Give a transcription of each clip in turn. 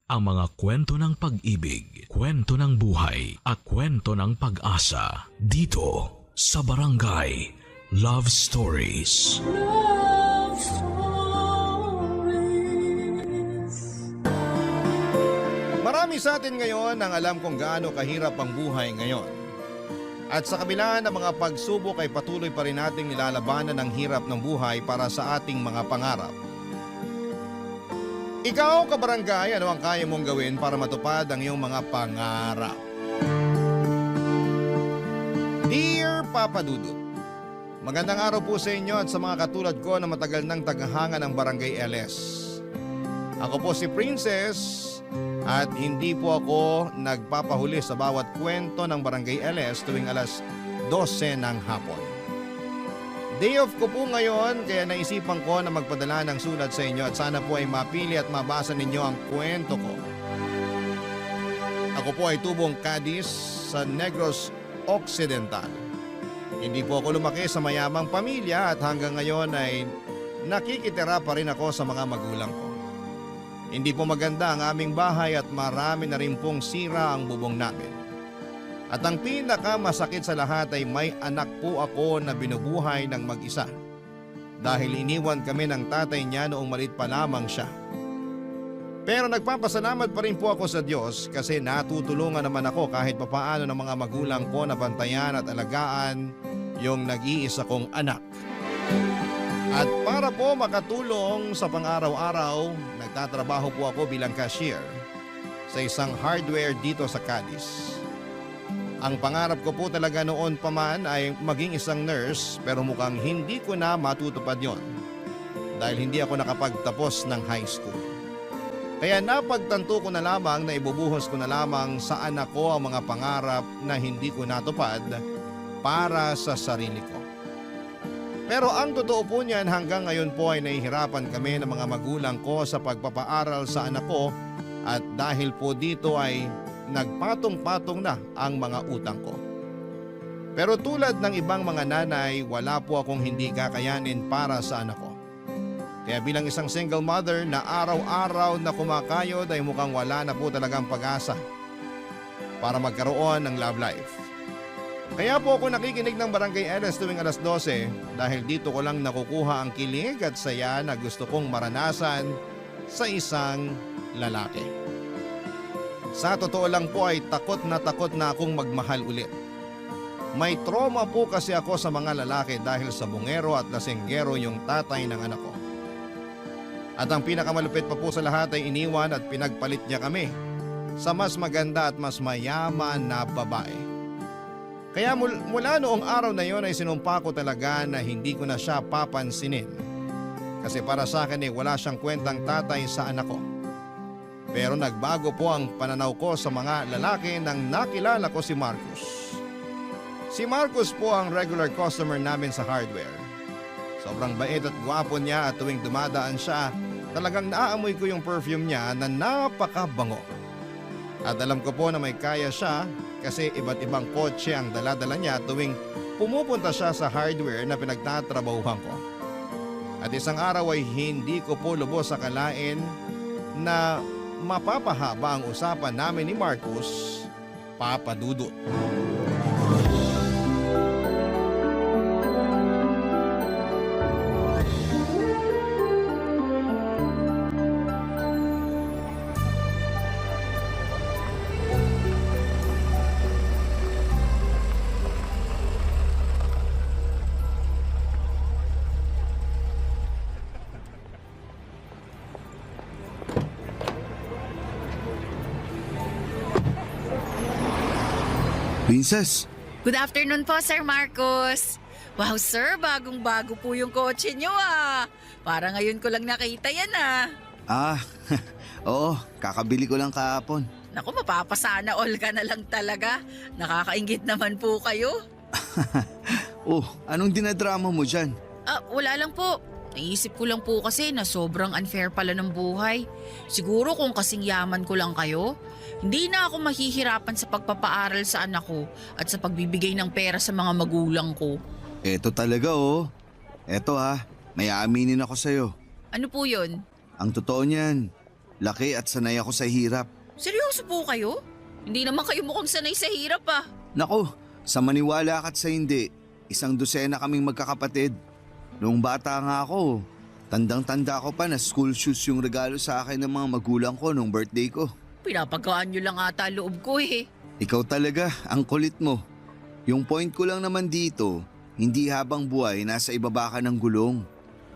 ang mga kwento ng pag-ibig, kwento ng buhay at kwento ng pag-asa dito sa Barangay Love Stories. Love Stories. Marami sa atin ngayon ang alam kung gaano kahirap ang buhay ngayon. At sa kabila ng mga pagsubok ay patuloy pa rin nating nilalabanan ang hirap ng buhay para sa ating mga pangarap. Ikaw, kabarangay, ano ang kaya mong gawin para matupad ang iyong mga pangarap? Dear Papa Dudut, magandang araw po sa inyo at sa mga katulad ko na matagal nang tagahanga ng Barangay LS. Ako po si Princess at hindi po ako nagpapahuli sa bawat kwento ng Barangay LS tuwing alas 12 ng hapon. Day off ko po ngayon kaya naisipan ko na magpadala ng sulat sa inyo at sana po ay mapili at mabasa ninyo ang kwento ko. Ako po ay tubong Cadiz sa Negros Occidental. Hindi po ako lumaki sa mayamang pamilya at hanggang ngayon ay nakikitira pa rin ako sa mga magulang ko. Hindi po maganda ang aming bahay at marami na rin pong sira ang bubong namin. At ang pinakamasakit sa lahat ay may anak po ako na binubuhay ng mag-isa. Dahil iniwan kami ng tatay niya noong maliit pa lamang siya. Pero nagpapasalamat pa rin po ako sa Diyos kasi natutulungan naman ako kahit papaano ng mga magulang ko na bantayan at alagaan yung nag-iisa kong anak. At para po makatulong sa pang-araw-araw, nagtatrabaho po ako bilang cashier sa isang hardware dito sa Cadiz. Ang pangarap ko po talaga noon pa man ay maging isang nurse pero mukhang hindi ko na matutupad yon dahil hindi ako nakapagtapos ng high school. Kaya napagtanto ko na lamang na ibubuhos ko na lamang sa anak ko ang mga pangarap na hindi ko natupad para sa sarili ko. Pero ang totoo po niyan hanggang ngayon po ay nahihirapan kami ng mga magulang ko sa pagpapaaral sa anak ko at dahil po dito ay nagpatong-patong na ang mga utang ko. Pero tulad ng ibang mga nanay, wala po akong hindi kakayanin para sa anak ko. Kaya bilang isang single mother na araw-araw na kumakayod ay mukhang wala na po talagang pag-asa para magkaroon ng love life. Kaya po ako nakikinig ng Barangay LS tuwing alas 12 dahil dito ko lang nakukuha ang kilig at saya na gusto kong maranasan sa isang lalaki. Sa totoo lang po ay takot na akong magmahal ulit. May trauma po kasi ako sa mga lalaki dahil sa bungero at lasenggero yung tatay ng anak ko. At ang pinakamalupit pa po sa lahat ay iniwan at pinagpalit niya kami sa mas maganda at mas mayaman na babae. Kaya mula noong araw na yon ay sinumpa ko talaga na hindi ko na siya papansinin. Kasi para sa akin ay wala siyang kwentang tatay sa anak ko. Pero nagbago po ang pananaw ko sa mga lalaki nang nakilala ko si Marcos. Si Marcos po ang regular customer namin sa hardware. Sobrang bait at gwapo niya at tuwing dumadaan siya, talagang naaamoy ko yung perfume niya na napakabango. At alam ko po na may kaya siya kasi iba't ibang kotse ang dala-dala niya tuwing pumupunta siya sa hardware na pinagtatrabahuhan ko. At isang araw ay hindi ko po lubos akalain na mapapahaba ang usapan namin ni Marcos, Papa Dudut. Princess, Good afternoon po, Sir Marcos. Wow, sir, bagong-bago po yung kotse nyo ah. Para ngayon ko lang nakita yan ah. oo, kakabili ko lang kahapon. Naku, mapapasana all ka na lang talaga. Nakakaingit naman po kayo. Anong dinadrama mo dyan? Wala lang po. Naisip ko lang po kasi na sobrang unfair pala ng buhay. Siguro kung kasing yaman ko lang kayo, hindi na ako mahihirapan sa pagpapaaral sa anak ko at sa pagbibigay ng pera sa mga magulang ko. Eto talaga oh. Eto ha, may aaminin ako sa'yo. Ano po yun? Ang totoo niyan, Laki at sanay ako sa hirap. Seryoso po kayo? Hindi naman kayo mukhang sanay sa hirap ah. Nako, sa maniwala ka't sa hindi, 100 kaming magkakapatid. Noong bata nga ako, tandang-tanda ko pa na school shoes yung regalo sa akin ng mga magulang ko nung birthday ko. Pinapagkaan nyo lang ata loob ko eh. Ikaw talaga, ang kulit mo. Yung point ko lang naman dito, hindi habang buhay nasa ibaba ka ng gulong.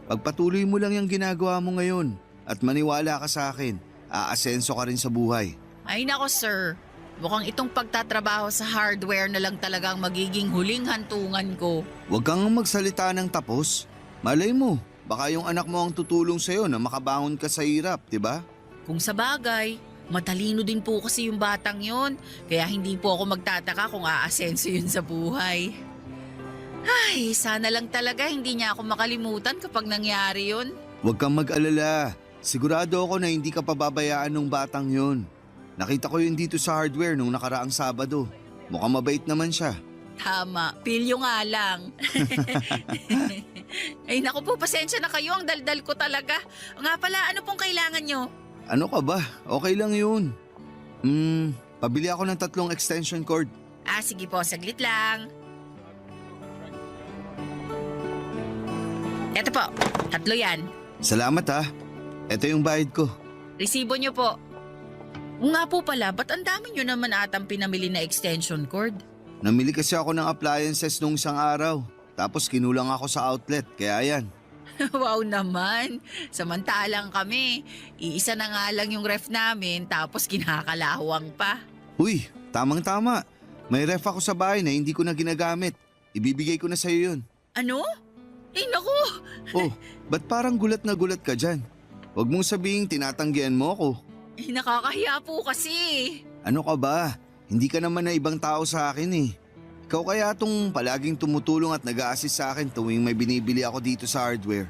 Pagpatuloy mo lang yung ginagawa mo ngayon at maniwala ka sa akin, aasenso ka rin sa buhay. Ay nako sir, mukhang itong pagtatrabaho sa hardware na lang talagang magiging huling hantungan ko. Huwag kang magsalita ng tapos. Malay mo, baka yung anak mo ang tutulong sa'yo na makabangon ka sa hirap, di ba? Kung sa bagay, matalino din po kasi yung batang yon, kaya hindi po ako magtataka kung aasenso yun sa buhay. Ay, sana lang talaga hindi niya ako makalimutan kapag nangyari yun. Huwag kang mag-alala. Sigurado ako na hindi ka pababayaan ng batang yon. Nakita ko yun dito sa hardware nung nakaraang Sabado. Mukhang mabait naman siya. Tama, pilyo nga lang. Ay naku po, pasensya na kayo, ang daldal ko talaga. Nga pala, ano pong kailangan nyo? Ano ka ba? Okay lang yun. Pabili ako ng 3 extension cord. Sige po, saglit lang. Eto po, 3 yan. Salamat ha. Ito yung bayad ko. Resibo nyo po. O nga po pala, ba't ang dami nyo naman atang pinamili na extension cord? Namili kasi ako ng appliances nung isang araw. Tapos kinulang ako sa outlet, kaya yan. Wow naman, samantalang kami. Iisa na nga lang yung ref namin tapos kinakalawang pa. Uy, tamang-tama. May ref ako sa bahay na hindi ko na ginagamit. Ibibigay ko na sa'yo yun. Ano? Eh naku! Oh, ba't parang gulat na gulat ka dyan? Huwag mong sabihin tinatanggihan mo ako. Eh nakakahiya po kasi. Ano ka ba? Hindi ka naman na ibang tao sa akin eh. Ikaw kaya tong palaging tumutulong at nag-a-assist sa akin tuwing may binibili ako dito sa hardware.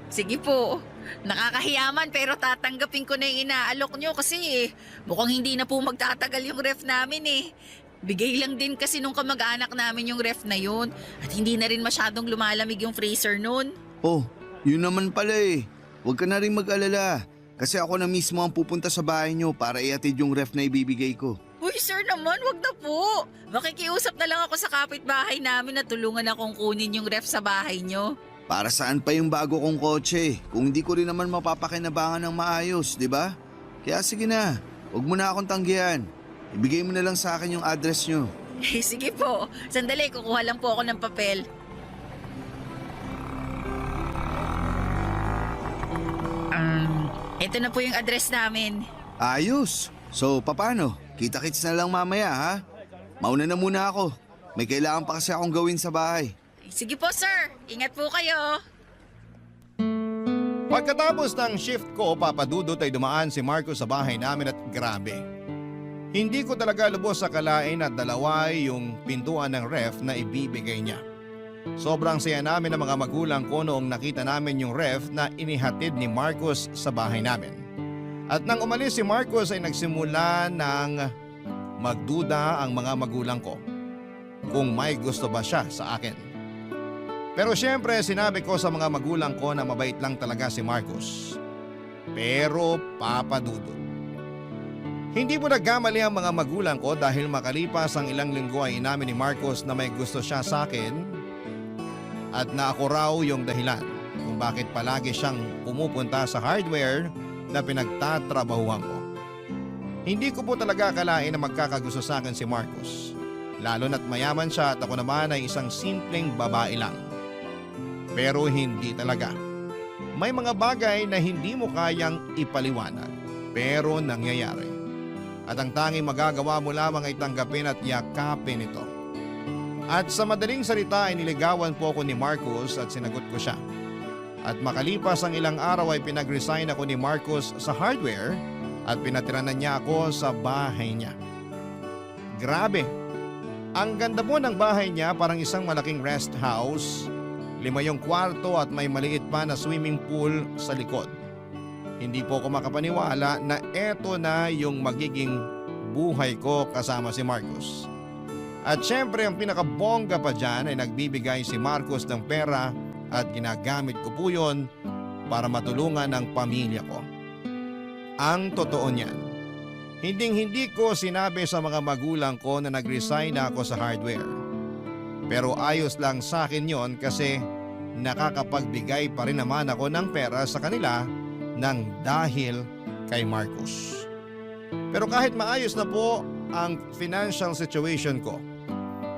Sige po, nakakahiyaman pero tatanggapin ko na yung inaalok nyo kasi mukhang hindi na po magtatagal yung ref namin eh. Bigay lang din kasi nung kamag-anak namin yung ref na yun at hindi na rin masyadong lumalamig yung freezer nun. Oh, yun naman pala eh. Huwag ka na rin mag-alala. Kasi ako na mismo ang pupunta sa bahay nyo para ihatid yung ref na ibibigay ko. Uy sir naman, wag na po. Makikiusap na lang ako sa kapitbahay namin na tulungan akong kunin yung ref sa bahay nyo. Para saan pa yung bago kong kotse? Kung hindi ko rin naman mapapakinabangan ng maayos, di ba? Kaya sige na, huwag mo na akong tanggihan. Ibigay mo na lang sa akin yung address nyo. Sige po, sandali kukuha lang po ako ng papel. Ito na po yung address namin. Ayos! So, paano? Kita-kits na lang mamaya ha? Mauna na muna ako. May kailangan pa kasi akong gawin sa bahay. Sige po sir, ingat po kayo. Pagkatapos ng shift ko, papadudot ay dumaan si Marcos sa bahay namin at grabe. Hindi ko talaga lubos sa kalain at dalawa yung pintuan ng ref na ibibigay niya. Sobrang saya namin ng mga magulang ko noong nakita namin yung ref na inihatid ni Marcos sa bahay namin. At nang umalis si Marcos ay nagsimula ng magduda ang mga magulang ko kung may gusto ba siya sa akin. Pero syempre sinabi ko sa mga magulang ko na mabait lang talaga si Marcos. Pero papadudot. Hindi mo nagkamali ang mga magulang ko dahil makalipas ang ilang linggo ay inamin ni Marcos na may gusto siya sa akin at na ako raw yung dahilan kung bakit palagi siyang pumupunta sa hardware na pinagtatrabahuhan ko. Hindi ko po talaga akalain na magkakagusto sa akin si Marcos. Lalo na't mayaman siya at ako naman ay isang simpleng babae lang. Pero hindi talaga. May mga bagay na hindi mo kayang ipaliwanag pero nangyayari. At ang tanging magagawa mo lamang ay tanggapin at yakapin ito. At sa madaling salita ay niligawan po ako ni Marcos at sinagot ko siya. At makalipas ang ilang araw ay pinag-resign ako ni Marcos sa hardware at pinatiranan niya ako sa bahay niya. Grabe! Ang ganda po ng bahay niya, parang isang malaking rest house. 5 yung kwarto at may maliit pa na swimming pool sa likod. Hindi po ako makapaniwala na eto na yung magiging buhay ko kasama si Marcos. At syempre ang pinakabongga pa dyan ay nagbibigay si Marcos ng pera at ginagamit ko po yun para matulungan ang pamilya ko. Ang totoo niyan, hinding-hindi ko sinabi sa mga magulang ko na nag-resign na ako sa hardware. Pero ayos lang sa akin yon kasi nakakapagbigay pa rin naman ako ng pera sa kanila ng dahil kay Marcos. Pero kahit maayos na po ang financial situation ko,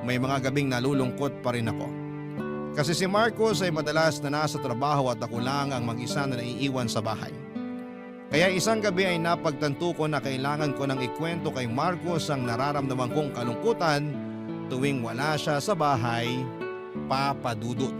may mga gabing nalulungkot pa rin ako. Kasi si Marcos ay madalas na nasa trabaho at ako lang ang mag-isa na naiiwan sa bahay. Kaya isang gabi ay napagtanto ko na kailangan ko nang ikwento kay Marcos ang nararamdaman kong kalungkutan tuwing wala siya sa bahay, Papa Dudut.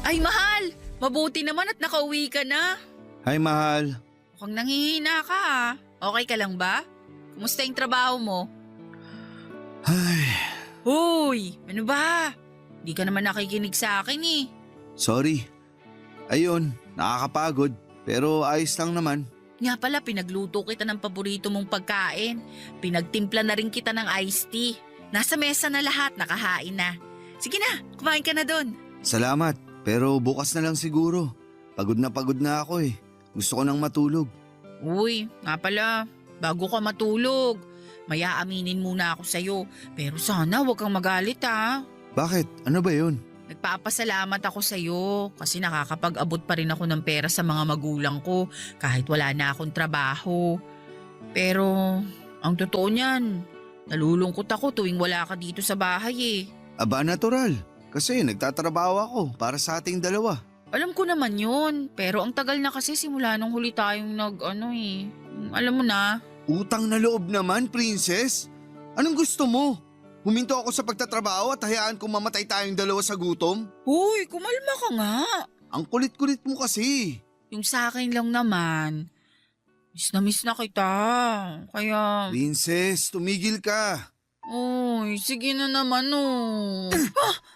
Ay, mahal! Mabuti naman at nakauwi ka na. Hi, mahal. Mukhang nanghihina ka ah. Okay ka lang ba? Kumusta yung trabaho mo? Ay, Hoy! Ano ba? Di ka naman nakikinig sa akin eh. sorry. Ayun, nakakapagod. Pero ayos lang naman. Nga pala, pinagluto kita ng paborito mong pagkain. Pinagtimpla na rin kita ng iced tea. Nasa mesa na lahat, nakahain na. Sige na, kumain ka na doon. Salamat. Pero bukas na lang siguro. Pagod na ako eh. Gusto ko nang matulog. Uy, nga pala, bago ka matulog, may aaminin muna ako sa'yo. Pero sana huwag kang magalit ha. Bakit? Ano ba yun? Nagpapasalamat ako sa'yo kasi nakakapag-abot pa rin ako ng pera sa mga magulang ko kahit wala na akong trabaho. Pero ang totoo niyan, nalulungkot ako tuwing wala ka dito sa bahay eh. Aba, natural. Kasi nagtatrabaho ako para sa ating dalawa. Alam ko naman yun, pero ang tagal na kasi simula nung huli tayong alam mo na. Utang na loob naman, princess. Anong gusto mo? Huminto ako sa pagtatrabaho at hayaan kong mamatay tayong dalawa sa gutom? Uy, kumalma ka nga. Ang kulit-kulit mo kasi. Yung sa akin lang naman, miss na kita. Kaya, Princess, tumigil ka. uy, sige na naman oh.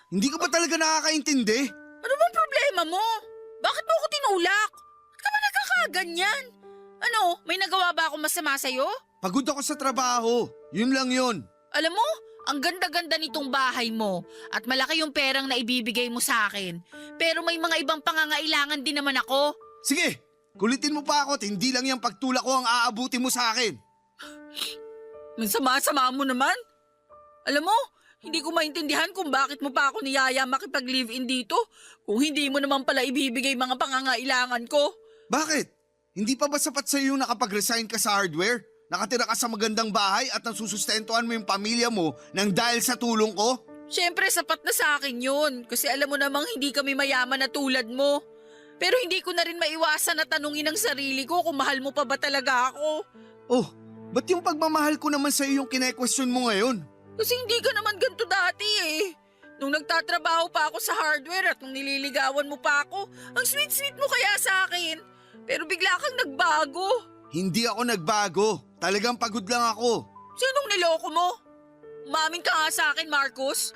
Hindi ka ba talaga nakakaintindi? Ano bang problema mo? Bakit mo ako tinulak? Ba't ka ba nagkakaganyan? Ano, may nagawa ba ako masama sa'yo? Pagod ako sa trabaho. Yun lang yun. Alam mo, ang ganda-ganda nitong bahay mo at malaki yung perang na ibibigay mo sa akin. Pero may mga ibang pangangailangan din naman ako. Sige, kulitin mo pa ako at hindi lang yung pagtulak ko ang aabuti mo sa akin. Sama-sama mo naman. Alam mo, hindi ko maintindihan kung bakit mo pa ako niyaya makipag-live-in dito kung hindi mo naman pala ibibigay mga pangangailangan ko. Bakit? Hindi pa ba sapat sa iyo nakapag-resign ka sa hardware? Nakatira ka sa magandang bahay at nasusustentuhan mo yung pamilya mo nang dahil sa tulong ko? Siyempre, sapat na sa akin yun kasi alam mo namang hindi kami mayaman na tulad mo. Pero hindi ko na rin maiwasan na tanungin ang sarili ko kung mahal mo pa ba talaga ako. Oh, ba't yung pagmamahal ko naman sa iyo yung kine-question mo ngayon? Kasi hindi ka naman ganito dati eh. Nung nagtatrabaho pa ako sa hardware at nung nililigawan mo pa ako, ang sweet-sweet mo kaya sa akin. Pero bigla kang nagbago. Hindi ako nagbago. Talagang pagod lang ako. Sinong niloko mo? Umamin ka nga sa akin, Marcos.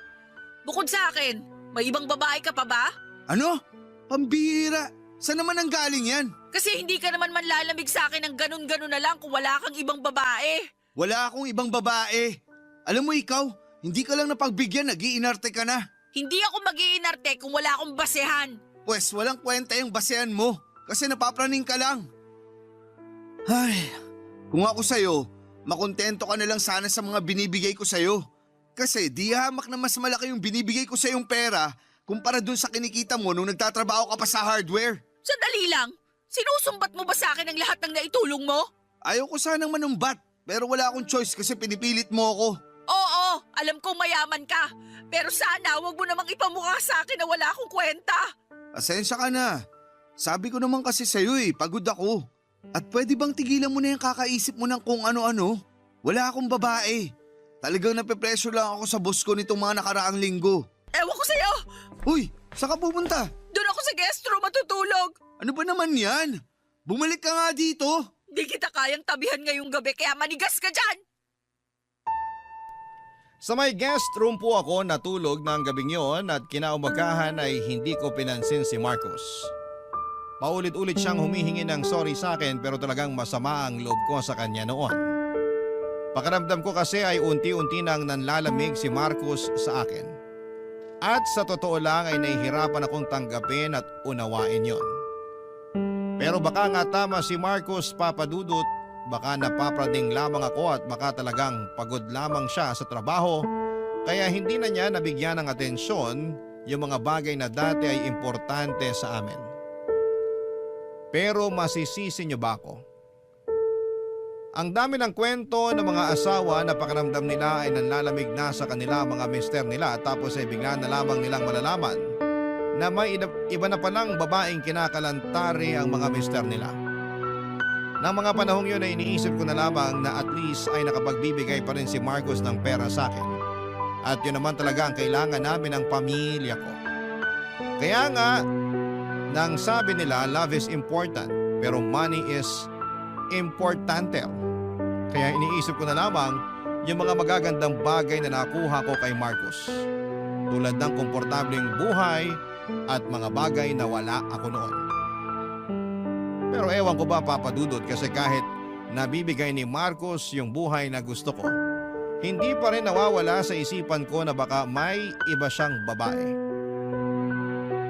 Bukod sa akin, may ibang babae ka pa ba? Ano? Pambihira. Saan naman ang galing yan? Kasi hindi ka naman manlalamig sa akin ng ganun-ganun na lang kung wala kang ibang babae. Wala akong ibang babae. Alam mo ikaw, hindi ka lang napagbigyan, nag-iinarte ka na. Hindi ako mag-iinarte kung wala akong basehan. Pwes walang kwenta yung basehan mo kasi napapraning ka lang. Ay, kung ako sa'yo, makontento ka na lang sana sa mga binibigay ko sa'yo. Kasi di hamak na mas malaki yung binibigay ko sa'yong pera kumpara dun sa kinikita mo nung nagtatrabaho ka pa sa hardware. Sandali lang, sinusumbat mo ba sa akin ang lahat ng naitulong mo? Ayaw ko sanang manumbat pero wala akong choice kasi pinipilit mo ako. Oo, alam kong mayaman ka. Pero sana wag mo namang ipamukha sa akin na wala akong kwenta. Asensya ka na. Sabi ko naman kasi sa'yo pagod ako. At pwede bang tigilan mo na yung kakaisip mo ng kung ano-ano? Wala akong babae. Talagang nape-pressure lang ako sa boss ko nitong mga nakaraang linggo. Ewan ko sa'yo. Uy, saan ka pupunta? Doon ako sa guest room matutulog. Ano ba naman yan? Bumalik ka nga dito. Di kita kayang tabihan ngayong gabi kaya manigas ka dyan. Sa may guest room po ako natulog ng gabing yon at kinaumagahan ay hindi ko pinansin si Marcos. Paulit-ulit siyang humihingi ng sorry sa akin pero talagang masama ang loob ko sa kanya noon. Pakiramdam ko kasi ay unti-unti nang nanlalamig si Marcos sa akin. At sa totoo lang ay nahihirapan akong tanggapin at unawain yon. Pero baka nga tama si Marcos, Papa Dudut, baka napapraning lamang ako at baka talagang pagod lamang siya sa trabaho kaya hindi na niya nabigyan ng atensyon yung mga bagay na dati ay importante sa amin. Pero masisisi niyo ba ako? Ang dami ng kwento ng mga asawa na pakiramdam nila ay nanlalamig na sa kanila mga mister nila tapos ay bigla na lamang nilang malalaman na may iba na palang babaeng kinakalantari ang mga mister nila. Nang mga panahong yun ay iniisip ko na lamang na at least ay nakapagbibigay pa rin si Marcos ng pera sa akin. At yun naman talaga ang kailangan namin ng pamilya ko. Kaya nga, nang sabi nila love is important pero money is importante. Kaya iniisip ko na lamang yung mga magagandang bagay na nakuha ko kay Marcos. Tulad ng komportableng buhay at mga bagay na wala ako noon. Pero ewan ko ba Papa Dudut kasi kahit nabibigay ni Marcos yung buhay na gusto ko, hindi pa rin nawawala sa isipan ko na baka may iba siyang babae.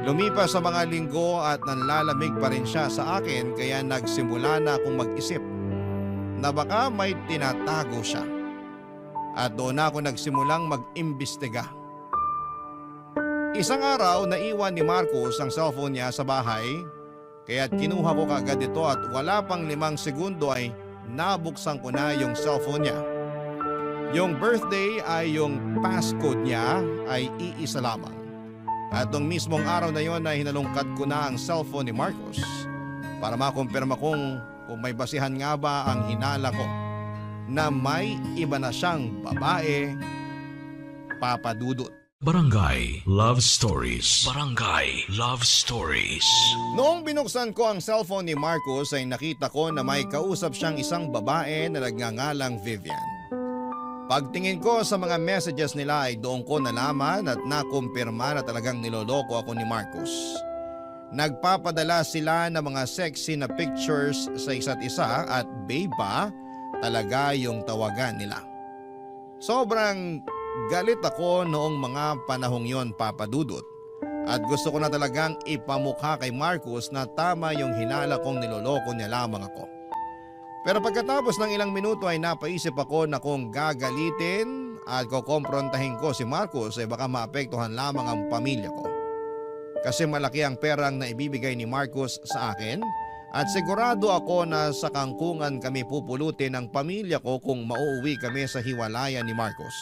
Lumipas sa mga linggo at nanlalamig pa rin siya sa akin kaya nagsimula na akong mag-isip na baka may tinatago siya. At doon ako nagsimulang mag-imbestiga. Isang araw naiwan ni Marcos ang cellphone niya sa bahay. Kaya't kinuha ko kaagad ito at wala pang 5 segundo ay nabuksan ko na yung cellphone niya. Yung birthday ay yung passcode niya ay iisa lamang. At nung mismong araw na yon ay hinalungkat ko na ang cellphone ni Marcos para makumpirma kung may basihan nga ba ang hinala ko na may iba na siyang babae, Papa Dudut. Barangay Love Stories. Barangay Love Stories. Noong binuksan ko ang cellphone ni Marcos ay nakita ko na may kausap siyang isang babae na nagngangalang Vivian. Pagtingin ko sa mga messages nila ay doon ko nalaman at nakumpirma na talagang niloloko ako ni Marcos. Nagpapadala sila ng mga sexy na pictures sa isa't isa at babe pa talaga yung tawagan nila. Sobrang galit ako noong mga panahong yon Papa Dudut at gusto ko na talagang ipamukha kay Marcos na tama yung hinala kong niloloko niya lamang ako. Pero pagkatapos ng ilang minuto ay napaisip ako na kung gagalitin at kukomprontahin ko si Marcos ay baka maapektuhan lamang ang pamilya ko. Kasi malaki ang perang na ibibigay ni Marcos sa akin at sigurado ako na sa kangkungan kami pupulutin ng pamilya ko kung mauuwi kami sa hiwalayan ni Marcos.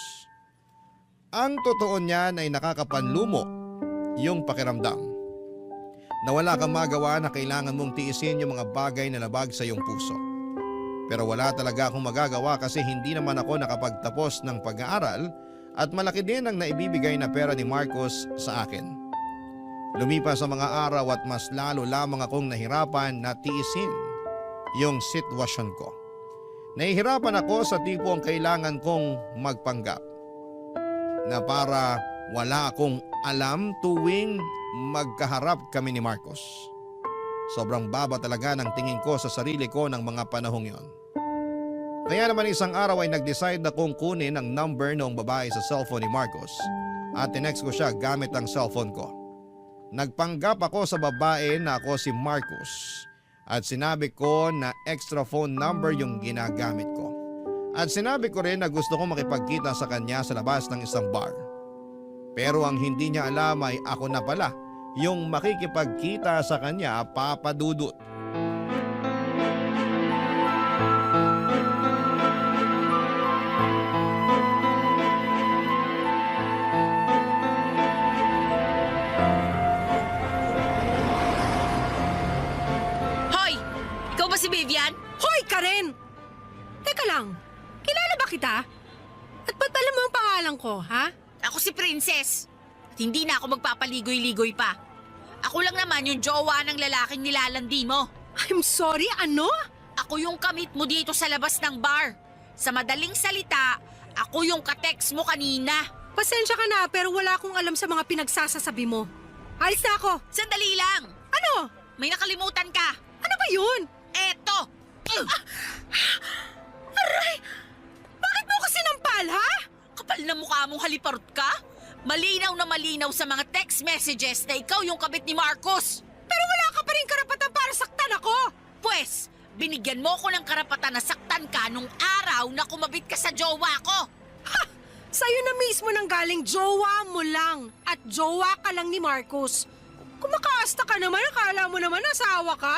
Ang totoo niyan ay nakakapanlumo yung pakiramdam na wala kang magawa na kailangan mong tiisin yung mga bagay na labag sa iyong puso. Pero wala talaga akong magagawa kasi hindi naman ako nakapagtapos ng pag-aaral at malaki din ang naibibigay na pera ni Marcos sa akin. Lumipas sa mga araw at mas lalo lamang akong nahirapan na tiisin yung sitwasyon ko. Nahihirapan ako sa tipong kailangan kong magpanggap na para wala akong alam tuwing magkaharap kami ni Marcos. Sobrang baba talaga ng tingin ko sa sarili ko ng mga panahong yon. Kaya naman isang araw ay nag-decide akong kunin ang number ng babae sa cellphone ni Marcos at tinext ko siya gamit ang cellphone ko. Nagpanggap ako sa babae na ako si Marcos at sinabi ko na extra phone number yung ginagamit ko. At sinabi ko rin na gusto ko makipagkita sa kanya sa labas ng isang bar. Pero ang hindi niya alam ay ako na pala yung makikipagkita sa kanya, Papa Dudut. Hoy! Ikaw ba si Vivian? Hoy, Karen! Teka lang, kilala ba kita? At ba't alam mo ang pangalan ko, ha? Ako si Princess. At hindi na ako magpapaligoy-ligoy pa. Ako lang naman yung jowa ng lalaking nilalandi mo. I'm sorry, ano? Ako yung kamit mo dito sa labas ng bar. Sa madaling salita, Ako yung ka-text mo kanina. Pasensya ka na pero wala akong alam sa mga pinagsasasabi mo. Alis na ako. Sandali lang. Ano? May nakalimutan ka. Ano ba yun? Eto. Aray! Bakit mo ko sinampal, ha? Kapal na mukha mong haliparot ka? Malinaw na malinaw sa mga text messages na ikaw yung kabit ni Marcos. Pero wala ka pa rin karapatan para saktan ako. Pwes, binigyan mo ko ng karapatan na saktan ka nung araw na kumabit ka sa jowa ko. Ha! Sa'yo na mismo nang galing jowa mo lang. At jowa ka lang ni Marcos. Kumakaasta ka naman, akala mo naman asawa ka?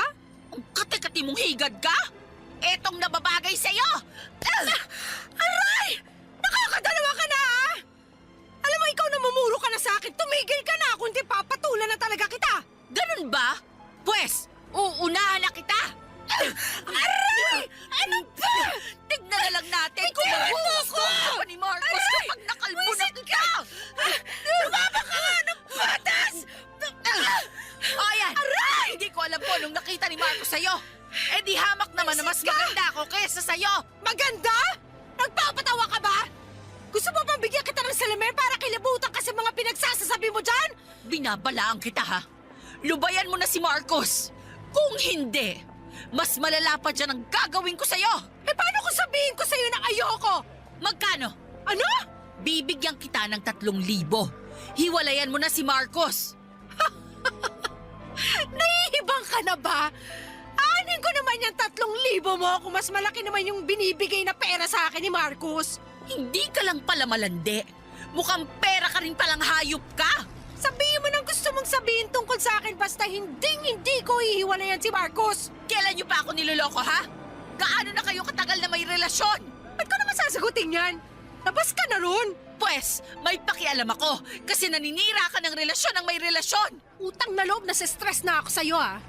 Ang kati-kati mong higad ka? Etong nababagay sa'yo! Aray! Nakakadalawa ka na, ha? Alam mo, ikaw na mamuro ka na sa akin. Tumigil ka na, kundi papatulan na talaga kita. Ganun ba? Pwes, uunahan na kita! Aray! Ano ba? Tignan na lang natin kung magugustuhan ka pa ni Marcos kapag nakalbo na kita! Lumaba ka nga ng patas! O yan! Aray! Hindi ko alam po nung nakita ni Marcos sa'yo. Eh di hamak naman na mas maganda ako kesa sa'yo. Maganda? Nagpapatawa ka ba? Gusto mo bang bigyan kita ng salamin para kilabutan ka sa mga pinagsasasabi mo dyan? Binabalaan kita ha. Lubayan mo na si Marcos. Kung hindi, mas malala pa dyan ang gagawin ko sa'yo. Eh paano kung sabihin ko sa'yo na ayoko? Magkano? Ano? Bibigyan kita ng 3,000. Hiwalayan mo na si Marcos. Nahihibang ka na ba? Anin ko naman yung 3,000 mo kung mas malaki naman yung binibigay na pera sa akin ni Marcos. Hindi ka lang pala malandi. Mukhang pera ka rin palang hayop ka. Sabihin mo nang gusto mong sabihin tungkol sa akin basta hindi ko ihiwalayan si Marcos. Kailan niyo pa ako niloloko ha? Gaano na kayo katagal na may relasyon? Ba't ko naman sasagutin yan? Labas ka na ron. Pwes, may pakialam ako kasi naninira ka ng relasyon ng may relasyon. Utang na loob na stress na ako sa'yo, ha?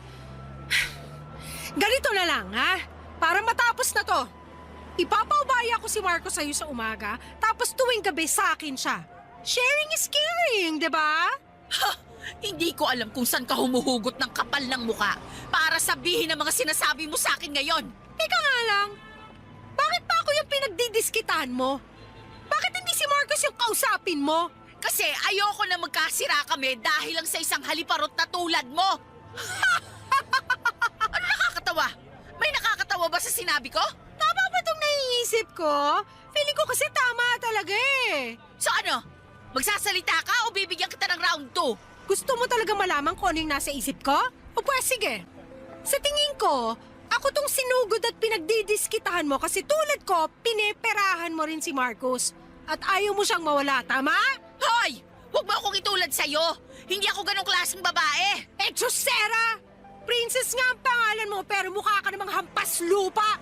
Ganito na lang, ha? Para matapos na to. Ipapaubaya ko si Marcos sa'yo sa umaga, tapos tuwing gabi sa akin siya. Sharing is caring, di ba? Ha! Hindi ko alam kung saan ka humuhugot ng kapal ng muka para sabihin ang mga sinasabi mo sa akin ngayon. Teka nga lang, bakit pa ako yung pinagdidiskitan mo? Bakit hindi si Marcos yung kausapin mo? Kasi ayoko na magkasira kami dahil lang sa isang haliparot na tulad mo. Ano nakakatawa? May nakakatawa ba sa sinabi ko? Tama ba itong naiisip ko? Feeling ko kasi tama talaga eh. So ano? Magsasalita ka o bibigyan kita ng round 2? Gusto mo talaga malaman kung ano yung nasa isip ko? O pues sige. Sa tingin ko, ako tong sinugod at pinagdidiskitahan mo kasi tulad ko, pineperahan mo rin si Marcos. At ayaw mo siyang mawala, tama? Hoy! Huwag mo akong itulad sa'yo! Hindi ako ganong klaseng babae! Eh, Josera! Princess nga ang pangalan mo pero mukha ka namang hampas lupa.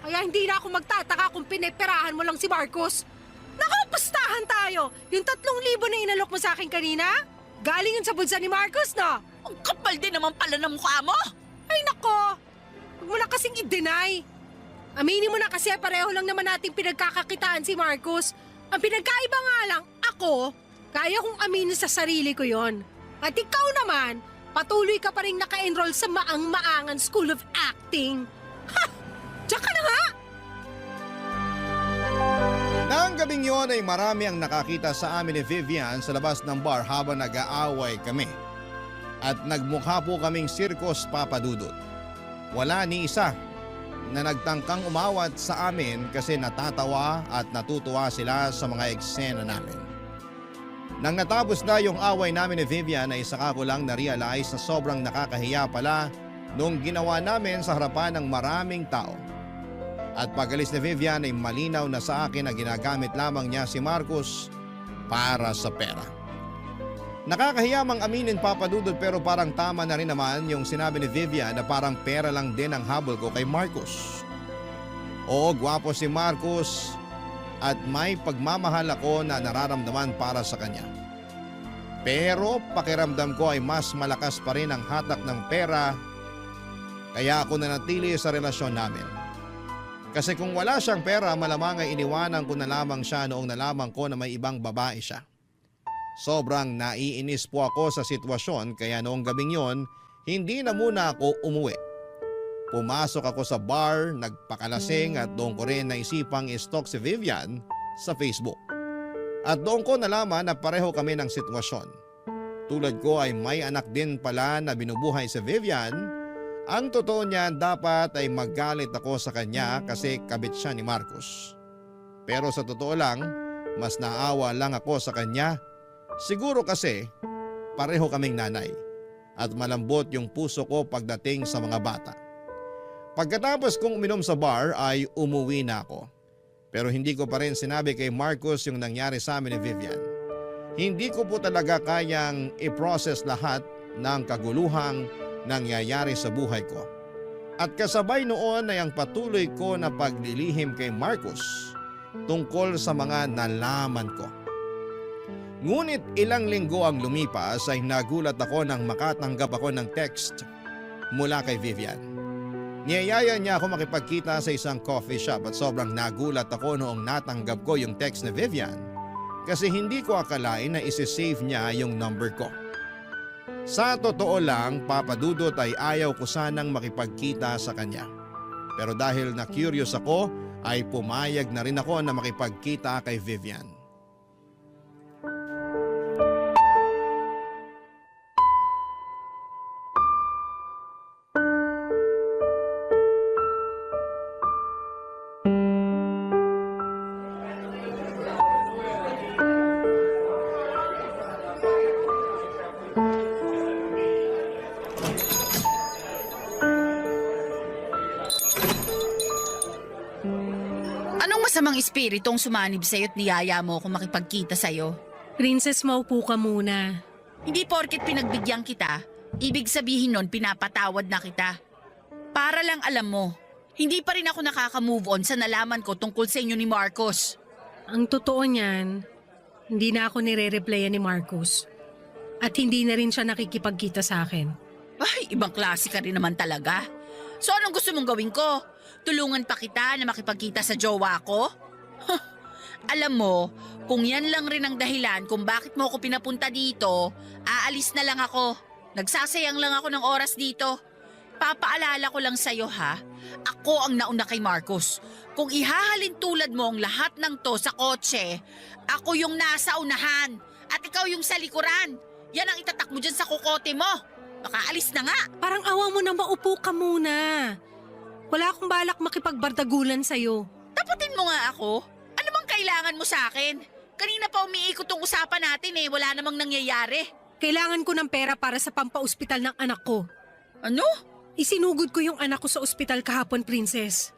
Kaya hindi na ako magtataka kung pineperahan mo lang si Marcos. Nakapustahan tayo! Yung 3,000 na inalok mo sa akin kanina? Galing yun sa bulsa ni Marcos, no? Ang kapal din naman pala ng mukha mo! Ay nako! Huwag mo na kasing i-deny. Aminin mo na kasi pareho lang naman nating pinagkakakitaan si Marcos. Ang pinagkaiba nga lang, ako, kaya kong aminin sa sarili ko yon. At ikaw naman, patuloy ka pa rin naka-enroll sa maang-maangan School of Acting. Ha! Diyan ka na nga! Nang gabing yon ay marami ang nakakita sa amin ni Vivian sa labas ng bar habang nag-aaway kami. At nagmukha po kaming sirkos papadudot. Wala ni isa na nagtangkang umawat sa amin kasi natatawa at natutuwa sila sa mga eksena namin. Nang natapos na yung away namin ni Vivian ay saka ko lang na-realize na sobrang nakakahiya pala nung ginawa namin sa harapan ng maraming tao. At pag-alis ni Vivian ay malinaw na sa akin na ginagamit lamang niya si Marcos para sa pera. Nakakahiya mang aminin papadudod pero parang tama na rin naman yung sinabi ni Vivian na parang pera lang din ang habol ko kay Marcos. Oo, gwapo si Marcos at may pagmamahal ako na nararamdaman para sa kanya. Pero pakiramdam ko ay mas malakas pa rin ang hatak ng pera kaya ako nanatili sa relasyon namin. Kasi kung wala siyang pera malamang ay iniwanan ko na lamang siya noong nalaman ko na may ibang babae siya. Sobrang naiinis po ako sa sitwasyon kaya noong gabing yon, hindi na muna ako umuwi. Pumasok ako sa bar, nagpakalasing at doon ko rin naisipang i-stalk si Vivian sa Facebook. At doon ko nalaman na pareho kami ng sitwasyon. Tulad ko ay may anak din pala na binubuhay si Vivian. Ang totoo niyan, dapat ay magalit ako sa kanya kasi kabit siya ni Marcos. Pero sa totoo lang, mas naawa lang ako sa kanya. Siguro kasi pareho kaming nanay at malambot yung puso ko pagdating sa mga bata. Pagkatapos kong uminom sa bar ay umuwi na ako. Pero hindi ko pa rin sinabi kay Marcos yung nangyari sa amin ni Vivian. Hindi ko po talaga kayang i-process lahat ng kaguluhang nangyayari sa buhay ko. At kasabay noon ay ang patuloy ko na paglilihim kay Marcos tungkol sa mga nalaman ko. Ngunit ilang linggo ang lumipas ay nagulat ako nang makatanggap ako ng text mula kay Vivian. Niyayaya niya ako makipagkita sa isang coffee shop at sobrang nagulat ako noong natanggap ko yung text ni Vivian kasi hindi ko akalain na isi-save niya yung number ko. Sa totoo lang, Papa Dudut, ay ayaw ko sanang makipagkita sa kanya. Pero dahil na curious ako, ay pumayag na rin ako na makipagkita kay Vivian. Anong masamang espiritong sumanib sa'yo at niyaya mo kung makipagkita sa'yo? Princess, maupo ka muna. Hindi porket pinagbigyan kita, ibig sabihin nun pinapatawad na kita. Para lang alam mo, hindi pa rin ako nakaka-move on sa nalaman ko tungkol sa inyo ni Marcos. Ang totoo niyan, hindi na ako nire-replyan ni Marcos. At hindi na rin siya nakikipagkita sa akin. Ay, ibang klase ka rin naman talaga. So anong gusto mong gawin ko? Tulungan pa kita na makipagkita sa jowa ko? Alam mo, kung yan lang rin ang dahilan kung bakit mo ako pinapunta dito, aalis na lang ako. Nagsasayang lang ako ng oras dito. Papaalala ko lang sa'yo ha, ako ang nauna kay Marcos. Kung ihahalin tulad mo ang lahat ng to sa kotse, ako yung nasa unahan at ikaw yung sa likuran. Yan ang itatak mo dyan sa kukote mo. Baka alis na nga. Parang awa mo na maupo ka muna. Wala akong balak makipagbardagulan sa'yo. Taputin mo nga ako. Ano bang kailangan mo sa akin? Kanina pa umiikot tong usapan natin wala namang nangyayari. Kailangan ko ng pera para sa pampaospital ng anak ko. Ano? Isinugod ko yung anak ko sa ospital kahapon, Princess.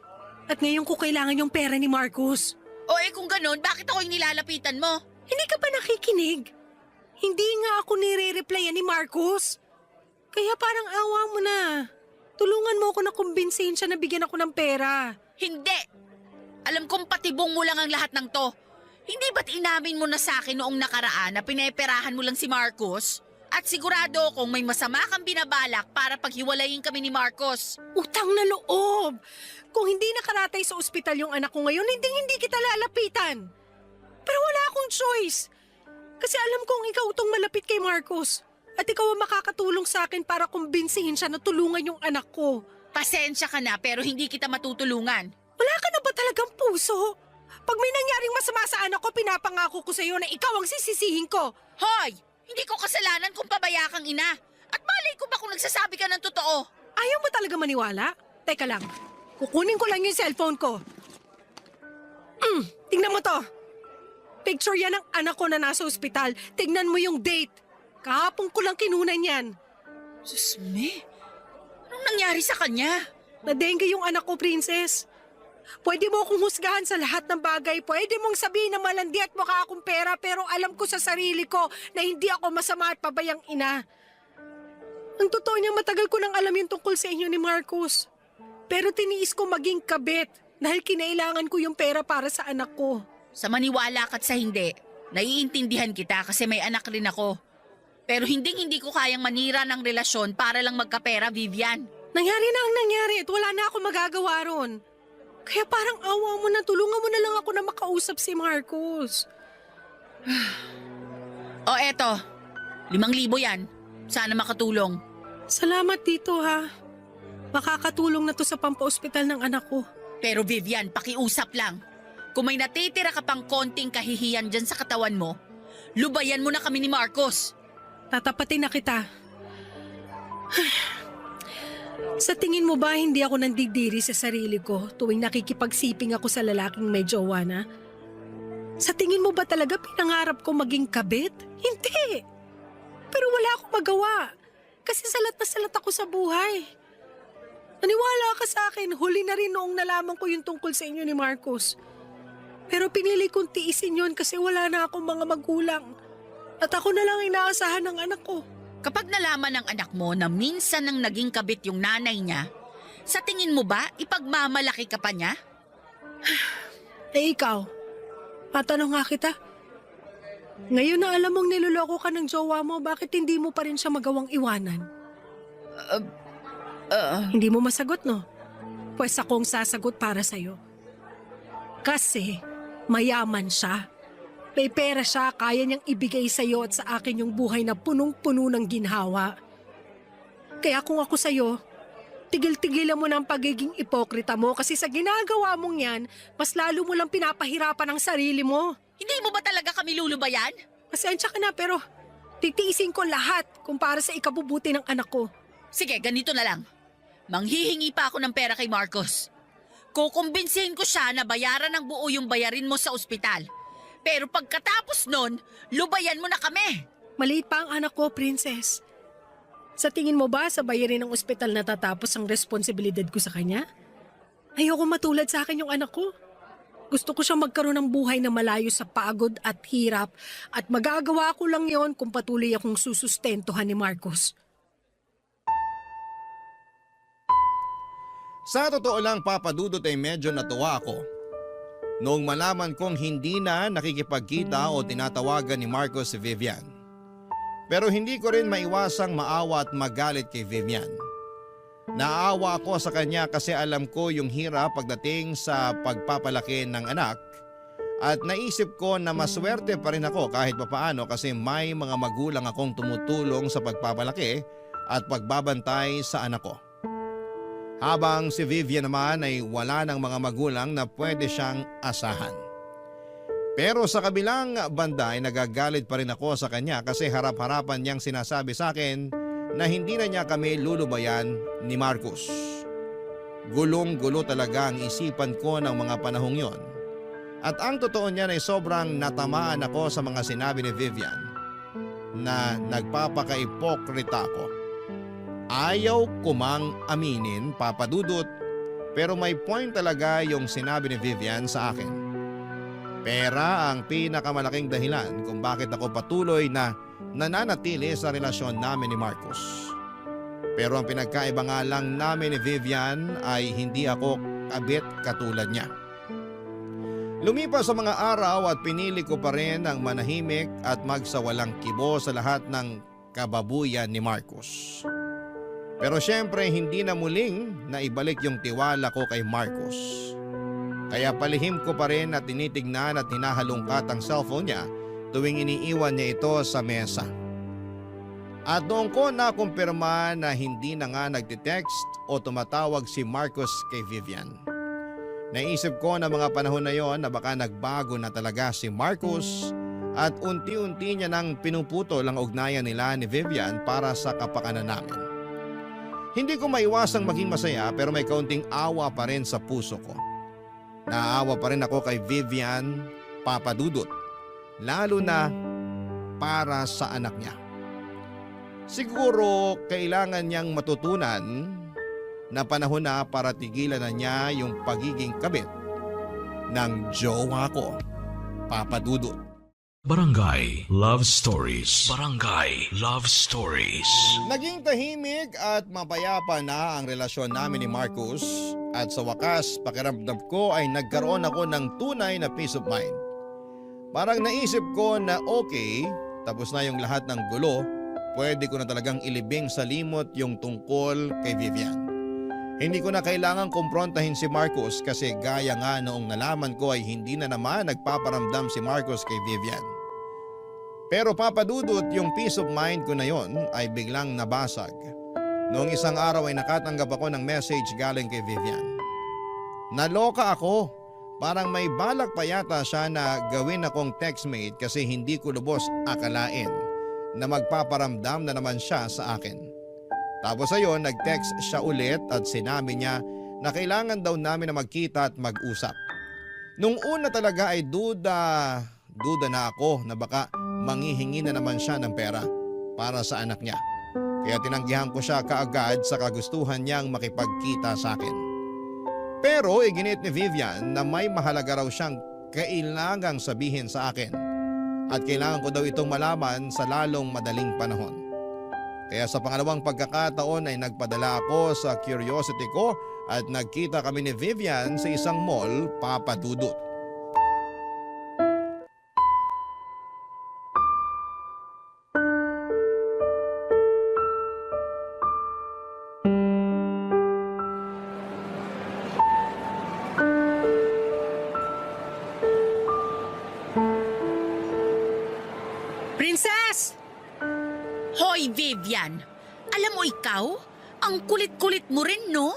At ngayon ko kailangan yung pera ni Marcos. O kung ganun, bakit ako yung nilalapitan mo? Hindi ka ba nakikinig? Hindi nga ako nire-replyan ni Marcos. Kaya parang awa mo na. Tulungan mo ako na kumbinsihin siya na bigyan ako ng pera. Hindi! Alam kong patibong mo lang ang lahat ng to. Hindi ba't inamin mo na sa akin noong nakaraan na pineperahan mo lang si Marcos? At sigurado akong may masama kang binabalak para paghiwalayin kami ni Marcos. Utang na loob! Kung hindi nakaratay sa ospital yung anak ko ngayon, hindi kita lalapitan. Pero wala akong choice. Kasi alam kong ikaw itong malapit kay Marcos. At ikaw ang makakatulong sa akin para kumbinsihin siya na tulungan yung anak ko. Pasensya ka na pero hindi kita matutulungan. Wala ka na ba talagang puso? Pag may nangyaring masama sa anak ko, pinapangako ko sa iyo na ikaw ang sisisihin ko. Hoy! Hindi ko kasalanan kung pabaya kang ina. At malay ko ba kung nagsasabi ka ng totoo? Ayaw mo talaga maniwala? Teka lang, kukunin ko lang yung cellphone ko. Tingnan mo to. Picture yan ng anak ko na nasa ospital. Tignan mo yung date. Kahapon ko lang kinunan yan. Susme, anong nangyari sa kanya? Na-dengue yung anak ko, Princess. Pwede mo akong husgahan sa lahat ng bagay. Pwede mong sabihin na malandi at mukha akong pera, pero alam ko sa sarili ko na hindi ako masama at pabayang ina. Ang totoo niya, matagal ko nang alam yung tungkol sa inyo ni Marcos. Pero tiniis ko maging kabit dahil kinailangan ko yung pera para sa anak ko. Sa maniwala ka't sa hindi, naiintindihan kita kasi may anak rin ako. Pero hindi ko kayang manira ng relasyon para lang magkapera, Vivian. Nangyari na ang nangyari at wala na ako magagawa ron. Kaya parang awa mo na, tulungan mo na lang ako na makausap si Marcos. O eto, 5,000 yan. Sana makatulong. Salamat dito ha. Makakatulong na to sa pampaospital ng anak ko. Pero Vivian, pakiusap lang. Kung may natitira ka pang konting kahihiyan dyan sa katawan mo, lubayan mo na kami ni Marcos. Tatapatin na kita. Sa tingin mo ba hindi ako nandidiri sa sarili ko tuwing nakikipagsiping ako sa lalaking may jowa na? Sa tingin mo ba talaga pinangarap ko maging kabit? Hindi. Pero wala akong magawa. Kasi salat na salat ako sa buhay. Naniwala ka sa akin, huli na rin noong nalaman ko yung tungkol sa inyo ni Marcos. Pero pinili kong tiisin yun kasi wala na akong mga magulang. At ako na lang inaasahan ng anak ko. Kapag nalaman ng anak mo na minsan nang naging kabit yung nanay niya, sa tingin mo ba ipagmamalaki ka pa niya? Eh ikaw, matanong nga kita. Ngayon na alam mong niloloko ka ng jowa mo, bakit hindi mo pa rin siya magawang iwanan? Hindi mo masagot, no? Pues akong sasagot para sa'yo. Kasi mayaman siya. May pera siya, kaya niyang ibigay sa'yo at sa akin yung buhay na punong-puno ng ginhawa. Kaya kung ako sa'yo, tigil-tigilan mo na ang pagiging ipokrita mo kasi sa ginagawa mong yan, mas lalo mo lang pinapahirapan ang sarili mo. Hindi mo ba talaga kami lulubayan? Pasensya ka na pero titiisin ko lahat kung para sa ikabubuti ng anak ko. Sige, ganito na lang. Manghihingi pa ako ng pera kay Marcos. Kukumbinsihin ko siya na bayaran ng buo yung bayarin mo sa ospital. Pero pagkatapos nun, lubayan mo na kami. Maliit pa ang anak ko, Princess. Sa tingin mo ba sa bayarin ng ospital natatapos ang responsibilidad ko sa kanya? Ayoko matulad sa akin yung anak ko. Gusto ko siyang magkaroon ng buhay na malayo sa pagod at hirap at magagawa ko lang yon kung patuloy akong susustentuhan ni Marcos. Sa totoo lang, Papa Dudut, ay medyo natuwa ako noong malaman kong hindi na nakikipagkita o tinatawagan ni Marcos si Vivian. Pero hindi ko rin maiwasang maawa at magalit kay Vivian. Naawa ako sa kanya kasi alam ko yung hirap pagdating sa pagpapalaki ng anak at naisip ko na maswerte pa rin ako kahit papaano kasi may mga magulang akong tumutulong sa pagpapalaki at pagbabantay sa anak ko. Habang si Vivian naman ay wala ng mga magulang na pwede siyang asahan. Pero sa kabilang banda ay nagagalit pa rin ako sa kanya kasi harap-harapan niyang sinasabi sa akin na hindi na niya kami lulubayan ni Marcos. Gulong-gulo talaga ang isipan ko ng mga panahong yon. At ang totoo niyan ay sobrang natamaan ako sa mga sinabi ni Vivian na nagpapaka-ipokrita ako. Ayaw ko mang aminin, Papa Dudut, pero may point talaga yung sinabi ni Vivian sa akin. Pera ang pinakamalaking dahilan kung bakit ako patuloy na nananatili sa relasyon namin ni Marcos. Pero ang pinagkaiba nga lang namin ni Vivian ay hindi ako kabit katulad niya. Lumipas sa mga araw at pinili ko pa rin ang manahimik at magsawalang kibo sa lahat ng kababuyan ni Marcos. Pero syempre hindi na muling naibalik yung tiwala ko kay Marcos. Kaya palihim ko pa rin at tinitignan at hinahalungkat ang cellphone niya tuwing iniiwan niya ito sa mesa. At doon ko nakumpirma na hindi na nga nagte-text o tumatawag si Marcos kay Vivian. Naisip ko na mga panahon na yon na baka nagbago na talaga si Marcos at unti-unti niya nang pinuputol ang ugnayan nila ni Vivian para sa kapakanan namin. Hindi ko maiwasang maging masaya pero may kaunting awa pa rin sa puso ko. Naawa pa rin ako kay Vivian, Papa Dudut, lalo na para sa anak niya. Siguro kailangan niyang matutunan na panahon na para tigilan na niya yung pagiging kabit ng jowa ko, Papa Dudut. Barangay Love Stories. Barangay Love Stories. Naging tahimik at mapayapa na ang relasyon namin ni Marcos at sa wakas pakiramdam ko ay nagkaroon ako ng tunay na peace of mind. Parang naisip ko na okay, tapos na yung lahat ng gulo, pwede ko na talagang ilibing sa limot yung tungkol kay Vivian. Hindi ko na kailangang kumprontahin si Marcos kasi gaya nga noong nalaman ko ay hindi na naman nagpaparamdam si Marcos kay Vivian. Pero Papa Dudut, yung peace of mind ko na yon ay biglang nabasag. Noong isang araw ay nakatanggap ako ng message galing kay Vivian. Naloka ako Parang may balak pa yata siya na gawin akong textmate kasi hindi ko lubos akalain na magpaparamdam na naman siya sa akin. Tapos ayon, nag-text siya ulit at sinabi niya na kailangan daw namin na magkita at mag-usap. Nung una talaga ay duda na ako na baka manghihingi na naman siya ng pera para sa anak niya. Kaya tinanggihan ko siya kaagad sa kagustuhan niyang makipagkita sa akin. Pero iginit ni Vivian na may mahalaga raw siyang kailangang sabihin sa akin at kailangan ko daw itong malaman sa lalong madaling panahon. Kaya sa pangalawang pagkakataon ay nagpadala ako sa curiosity ko at nagkita kami ni Vivian sa isang mall, Papa Dudut. Princess! Hoy, Vivian! Alam mo ikaw, ang kulit-kulit mo rin, no?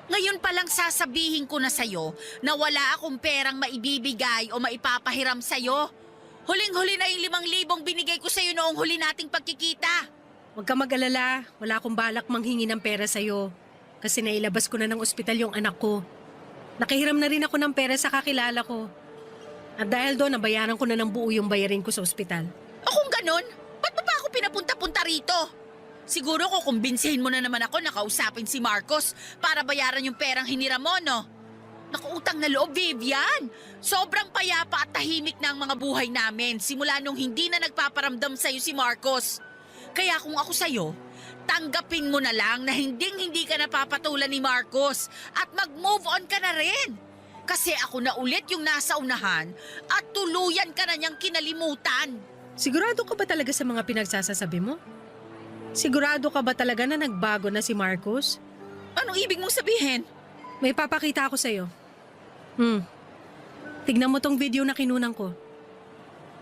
Ngayon palang sasabihin ko na sa'yo na wala akong perang maibibigay o maipapahiram sa'yo. Huling-huli na yung 5,000 binigay ko sa'yo noong huli nating pagkikita. Huwag ka mag-alala, wala akong balak manghingi ng pera sa'yo. Kasi nailabas ko na ng ospital yung anak ko. Nakahiram na rin ako ng pera sa kakilala ko. At dahil doon, nabayaran ko na ng buo yung bayarin ko sa ospital. Kung ganun, ba't mo pa ako pinapunta-punta rito? Siguro kukumbinsihin mo na naman ako na kausapin si Marcos para bayaran yung perang hiniram mo, no? Nakuutang na loob, Vivian. Sobrang payapa at tahimik na ang mga buhay namin simula nung hindi na nagpaparamdam sa'yo si Marcos. Kaya kung ako sa'yo, tanggapin mo na lang na hindi ka napapatulan ni Marcos at mag-move on ka na rin. Kasi ako na ulit yung nasa unahan at tuluyan ka na niyang kinalimutan. Sigurado ka ba talaga sa mga pinagsasasabi mo? Sigurado ka ba talaga na nagbago na si Marcos? Anong ibig mong sabihin? May papakita ako sa'yo. Tignan mo tong video na kinunan ko.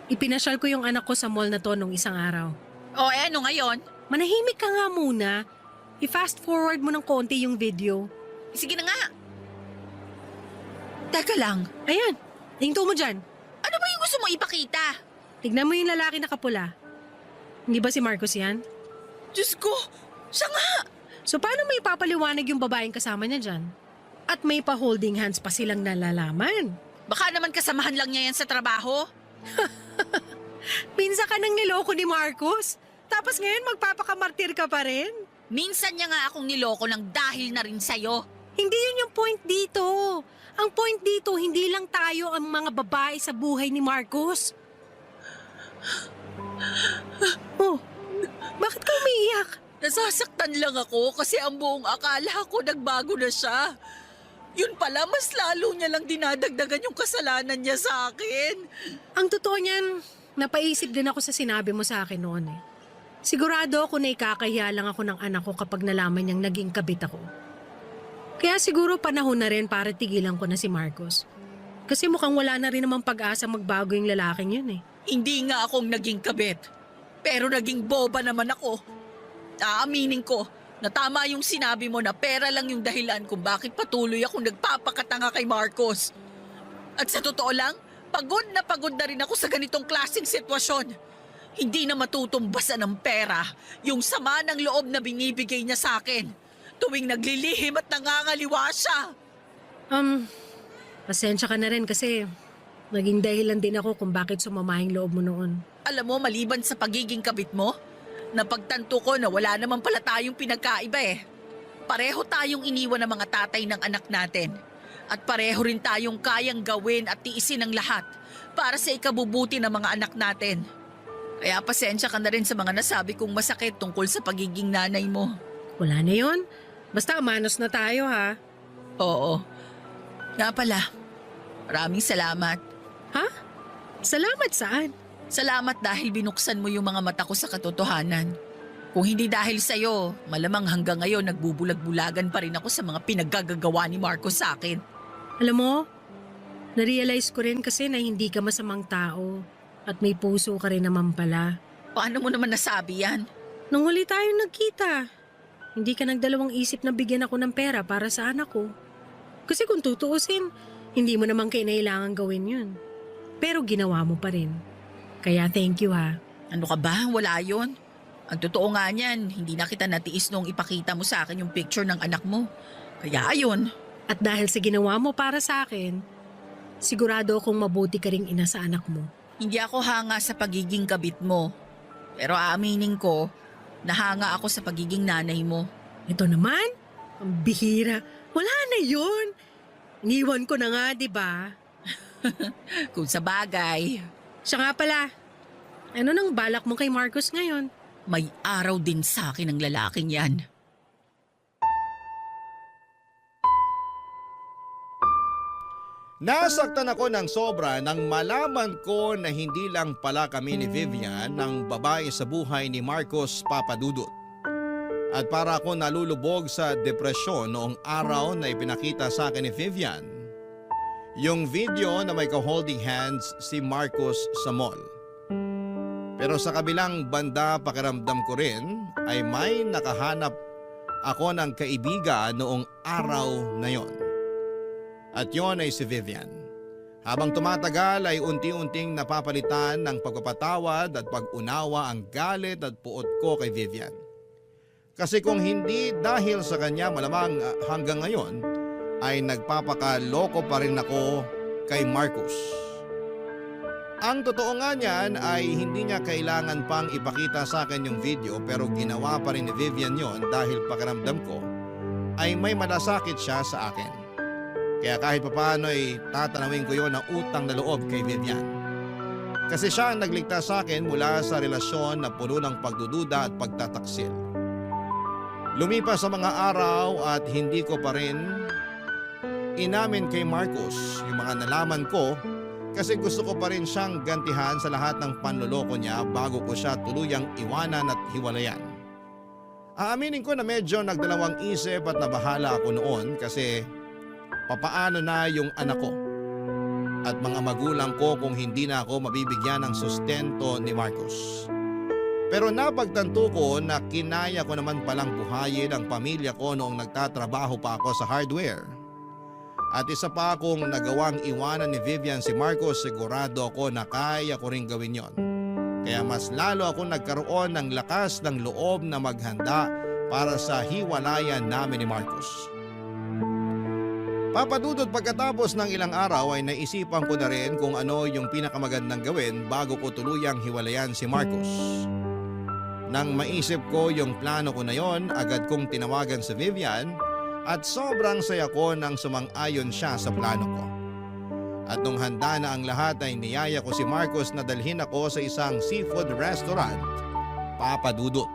Ipinasyal ko yung anak ko sa mall na to nung isang araw. O ano ngayon? Manahimik ka nga muna. I-fast forward mo ng konti yung video. Sige na nga. Teka lang, Ayan, hinto mo dyan. ano ba yung gusto mo ipakita? Tignan mo yung lalaki na kapula. Hindi ba si Marcos yan? Diyos ko, siya nga! So paano may papaliwanag yung babaeng kasama niya dyan? At may pa-holding hands pa silang nalalaman. Baka naman kasamahan lang niya yan sa trabaho. Pinsa ka nang niloko ni Marcos. Tapos ngayon magpapakamartir ka pa rin. Minsan niya nga akong niloko ng dahil na rin sa'yo. Hindi yun yung point dito. Ang point dito, hindi lang tayo ang mga babae sa buhay ni Marcos. Oh, bakit ka umiiyak? Nasasaktan lang ako kasi ang buong akala ko nagbago na siya. Yun pala, mas lalo niya lang dinadagdagan yung kasalanan niya sa akin. Ang totoo niyan, napaisip din ako sa sinabi mo sa akin noon eh. Sigurado ako na ikakahiya lang ako ng anak ko kapag nalaman niyang naging kabit ako. Kaya siguro panahon na rin para tigilan ko na si Marcos. Kasi mukhang wala na rin namang pag-asa magbago yung lalaking yun eh. Hindi nga akong naging kabit. Pero naging boba naman ako. Aaminin ko na tama yung sinabi mo na pera lang yung dahilan kung bakit patuloy akong nagpapakatanga kay Marcos. At sa totoo lang, pagod na rin ako sa ganitong klaseng sitwasyon. Hindi na matutumbasan ng pera yung sama ng loob na binibigay niya sa akin tuwing naglilihim at nangangaliwa siya. Pasensya ka na rin kasi naging dahilan din ako kung bakit sumama yung loob mo noon. Alam mo, maliban sa pagiging kabit mo, napagtanto ko na wala naman pala tayong pinagkaiba eh. Pareho tayong iniwan ng mga tatay ng anak natin. At pareho rin tayong kayang gawin at tiisin ang lahat para sa ikabubuti ng mga anak natin. Kaya pasensya ka na rin sa mga nasabi kong masakit tungkol sa pagiging nanay mo. Wala na yun. Basta manos na tayo ha. Oo. Nga pala, maraming salamat. Ha? Salamat saan? Salamat dahil binuksan mo yung mga mata ko sa katotohanan. Kung hindi dahil sa'yo, malamang hanggang ngayon nagbubulag-bulagan pa rin ako sa mga pinaggagawa ni Marcos sa akin. Alam mo, narealize ko rin kasi na hindi ka masamang tao at may puso ka rin naman pala. Paano mo naman nasabi yan? Nung huli tayong nagkita, hindi ka nagdalawang isip na bigyan ako ng pera para sa anak ko. Kasi kung tutuusin, Hindi mo naman kailangan gawin yun. Pero ginawa mo pa rin. Kaya thank you ha. Ano ka ba? Wala yon. Ang totoo nga niyan, hindi na kita natiis nung ipakita mo sa akin yung picture ng anak mo. Kaya ayun. At dahil sa ginawa mo para sa akin, sigurado akong mabuti ka ring ina sa anak mo. Hindi ako hanga sa pagiging kabit mo. Pero aaminin ko, nahanga ako sa pagiging nanay mo. Ito naman, ang bihira. Wala na yun. Iniwan ko na nga, di ba? Kung sa bagay, Siya nga pala, ano nang balak mo kay Marcos ngayon? may araw din sa akin ang lalaking yan. Nasaktan ako ng sobra nang malaman ko na hindi lang pala kami ni Vivian ng babae sa buhay ni Marcos Papadudut. At para ako nalulubog sa depresyon noong araw na ipinakita sa akin ni Vivian, yung video na may ka-holding hands si Marcos sa mall. Pero sa kabilang banda pakiramdam ko rin ay may nakahanap ako ng kaibigan noong araw na yon. At yon ay si Vivian. Habang tumatagal ay unti-unting napapalitan ng pagpapatawad at pag-unawa ang galit at puot ko kay Vivian. Kasi kung hindi dahil sa kanya malamang hanggang ngayon ay nagpapakaloko pa rin ako kay Marcos. Ang totoo nga niyan ay hindi niya kailangan pang ipakita sa akin yung video pero ginawa pa rin ni Vivian yon dahil pakiramdam ko ay may malasakit siya sa akin. Kaya kahit papaano ay tatanawin ko yon ng utang na loob kay Vivian. Kasi siya ang nagligtas sa akin mula sa relasyon na puno ng pagdududa at pagtataksil. Lumipas sa mga araw at hindi ko pa rin inamin kay Marcos yung mga nalaman ko kasi gusto ko pa rin siyang gantihan sa lahat ng panloloko niya bago ko siya tuluyang iwanan at hiwalayan. Aaminin ko na medyo nagdalawang isip at nabahala ako noon kasi papaano na yung anak ko at mga magulang ko kung hindi na ako mabibigyan ng sustento ni Marcos. Pero napagtanto ko na kinaya ko naman palang buhayin ang pamilya ko noong nagtatrabaho pa ako sa hardware. At isa pa akong nagawang iwanan ni Vivian si Marcos, sigurado ako na kaya ko rin gawin yon. Kaya mas lalo akong nagkaroon ng lakas ng loob na maghanda para sa hiwalayan namin ni Marcos. Papadudot pagkatapos ng ilang araw ay naisipan ko na rin kung ano yung pinakamagandang gawin bago ko tuluyang hiwalayan si Marcos. Nang maisip ko yung plano ko na yon, agad kong tinawagan si Vivian at sobrang saya ko nang sumang-ayon siya sa plano ko. At nung handa na ang lahat ay niyaya ko si Marcos na dalhin ako sa isang seafood restaurant, Papadudot.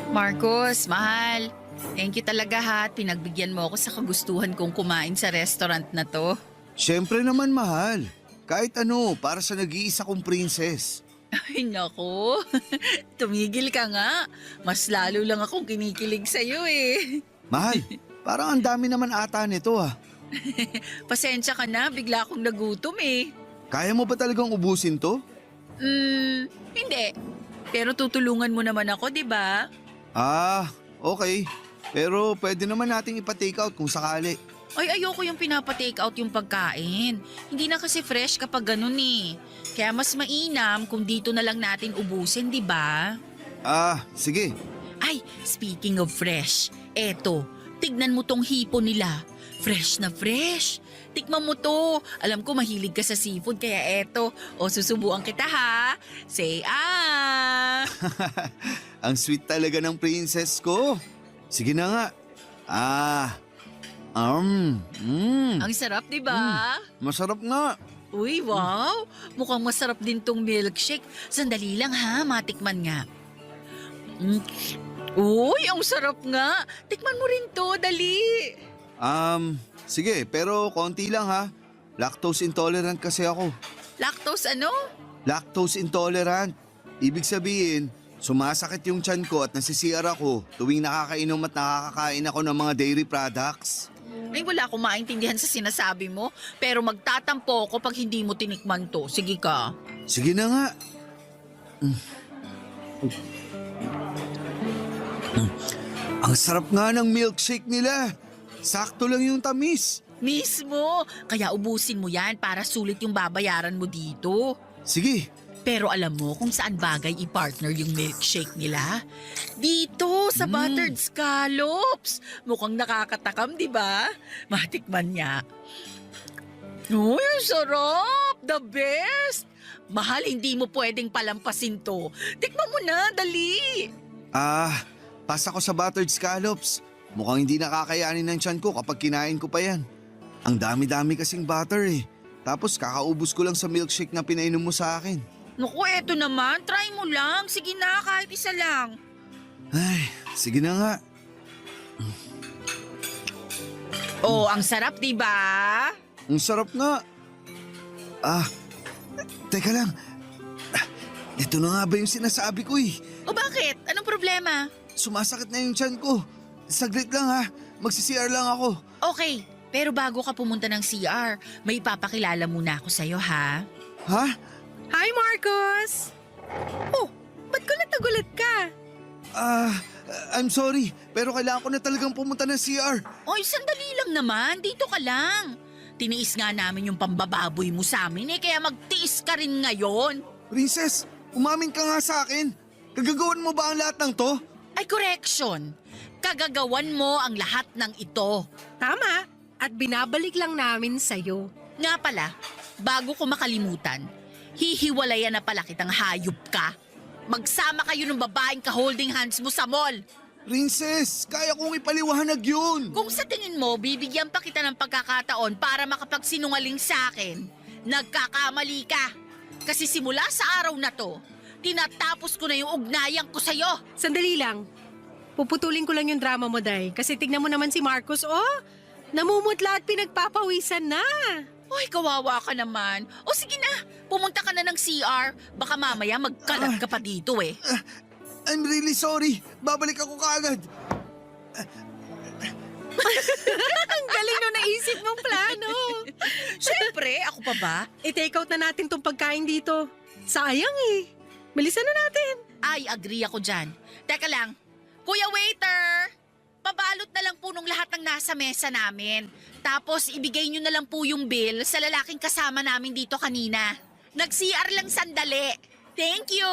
Marcos, mahal. Thank you talaga ha at pinagbigyan mo ako sa kagustuhan kong kumain sa restaurant na to. Siyempre naman mahal. Kahit ano, para sa nag-iisa kong princess. Ay nako, tumigil ka nga. Mas lalo lang akong kinikilig sa'yo eh. Mahal, parang ang dami naman ata nito ah. Pasensya ka na, bigla akong nagutom eh. Kaya mo ba talagang ubusin to? Hindi. Pero tutulungan mo naman ako, di ba? Ah, okay. Pero pwede naman nating ipa-take out kung sakali. Ay, ayoko yung pinapa-take out yung pagkain. Hindi na kasi fresh kapag ganun eh. Kaya mas mainam kung dito na lang natin ubusin, di ba? Ah, sige. Ay, speaking of fresh, eto, tignan mo tong hipo nila. Fresh na fresh. Tikman mo to. Alam ko mahilig ka sa seafood kaya eto. O susubuan kita ha. Say ah. Ang sweet talaga ng princess ko. Sige na nga. Ang sarap, di ba? Masarap nga. Uy, wow. Mukhang masarap din tong milkshake. Sandali lang ha, matikman nga. Uy, ang sarap nga. Tikman mo rin to, dali. Sige, pero konti lang ha. Lactose intolerant kasi ako. Lactose ano? Lactose intolerant. Ibig sabihin, Sumasakit yung tiyan ko at nasisiyar ako tuwing nakakainom at nakakakain ako ng mga dairy products. Ay, wala akong maintindihan sa sinasabi mo, pero magtatampo ako pag hindi mo tinikman to. Sige ka. Sige na nga. Ang sarap nga ng milkshake nila. Sakto lang yung tamis. Mismo, kaya ubusin mo yan para sulit yung babayaran mo dito. Sige. Pero alam mo kung saan bagay i-partner yung milkshake nila? Dito, sa buttered scallops. Mukhang nakakatakam, di ba? Matikman niya. Uy, ang sarap! The best! Mahal, hindi mo pwedeng palampasin to. Tikman mo na, dali! Pasa ko sa buttered scallops. Mukhang hindi nakakayanin ng tiyan ko kapag kinain ko pa yan. Ang dami-dami kasing butter eh. Tapos kakaubos ko lang sa milkshake na pinainom mo sa akin. Naku, eto naman. Try mo lang. Sige na, kahit isa lang. Ay, sige na nga. Oh, ang sarap, di ba? Ang sarap nga. Teka lang. Ito na nga ba yung sinasabi ko eh. O bakit? Anong problema? Sumasakit na yung tiyan ko. Saglit lang ha. Magsi-CR lang ako. Okay, pero bago ka pumunta ng CR, may ipapakilala muna ako sa'yo, ha? Ha? Hi, Marcos! Oh, ba't gulat na gulat ka? I'm sorry. Pero kailangan ko na talagang pumunta ng CR. Oy, sandali lang naman. Dito ka lang. Tiniis nga namin yung pambababoy mo sa amin kaya magtiis ka rin ngayon. Princess, umamin ka nga sa akin. Gagagawan mo ba ang lahat ng to? Ay, correction. Kagagawan mo ang lahat ng ito. Tama, at binabalik lang namin sa'yo. Nga pala, bago ko makalimutan, hihiwalayan na pala kitang hayop ka. Magsama kayo ng babaeng ka-holding hands mo sa mall. Princess, kaya kong ipaliwanag yun. Kung sa tingin mo, bibigyan pa kita ng pagkakataon para makapagsinungaling sa akin, nagkakamali ka. Kasi simula sa araw na to, tinatapos ko na yung ugnayan ko sa'yo. Sandali lang. Puputulin ko lang yung drama mo, Day. Kasi tignan mo naman si Marcos, oh. Namumutla at pinagpapawisan na. Uy, kawawa ka naman. O sige na, pumunta ka na ng CR. Baka mamaya magkalat ka pa dito eh. I'm really sorry. Babalik ako kaagad. Ang galing nung naisip mong plano. Siyempre, ako pa ba? I-take out na natin tong pagkain dito. Sayang eh. Bilisan na natin. Ay, agree ako dyan. Teka lang, Kuya Waiter! Pabalot na lang po nung lahat ng nasa mesa namin. Tapos ibigay nyo na lang po yung bill sa lalaking kasama namin dito kanina. Nag-CR lang sandali. Thank you!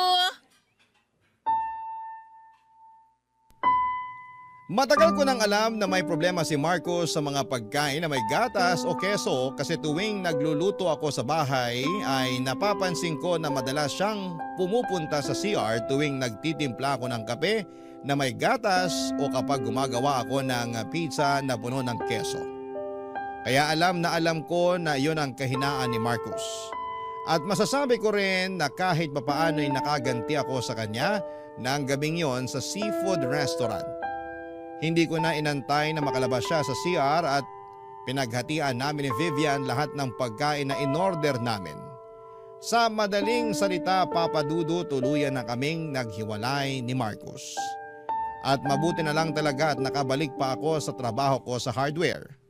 Matagal ko nang alam na may problema si Marcos sa mga pagkain na may gatas o keso kasi tuwing nagluluto ako sa bahay ay napapansin ko na madalas siyang pumupunta sa CR tuwing nagtitimpla ako ng kape na may gatas o kapag gumagawa ako ng pizza na puno ng keso. Kaya alam na alam ko na iyon ang kahinaan ni Marcos. At masasabi ko rin na kahit papaano ay nakaganti ako sa kanya ng gabing yon sa seafood restaurant. Hindi ko na inantay na makalabas siya sa CR at pinaghatian namin ni Vivian lahat ng pagkain na in-order namin. Sa madaling salita, Papa Dudu, tuluyan na kaming naghiwalay ni Marcos. At mabuti na lang talaga at nakabalik pa ako sa trabaho ko sa hardware.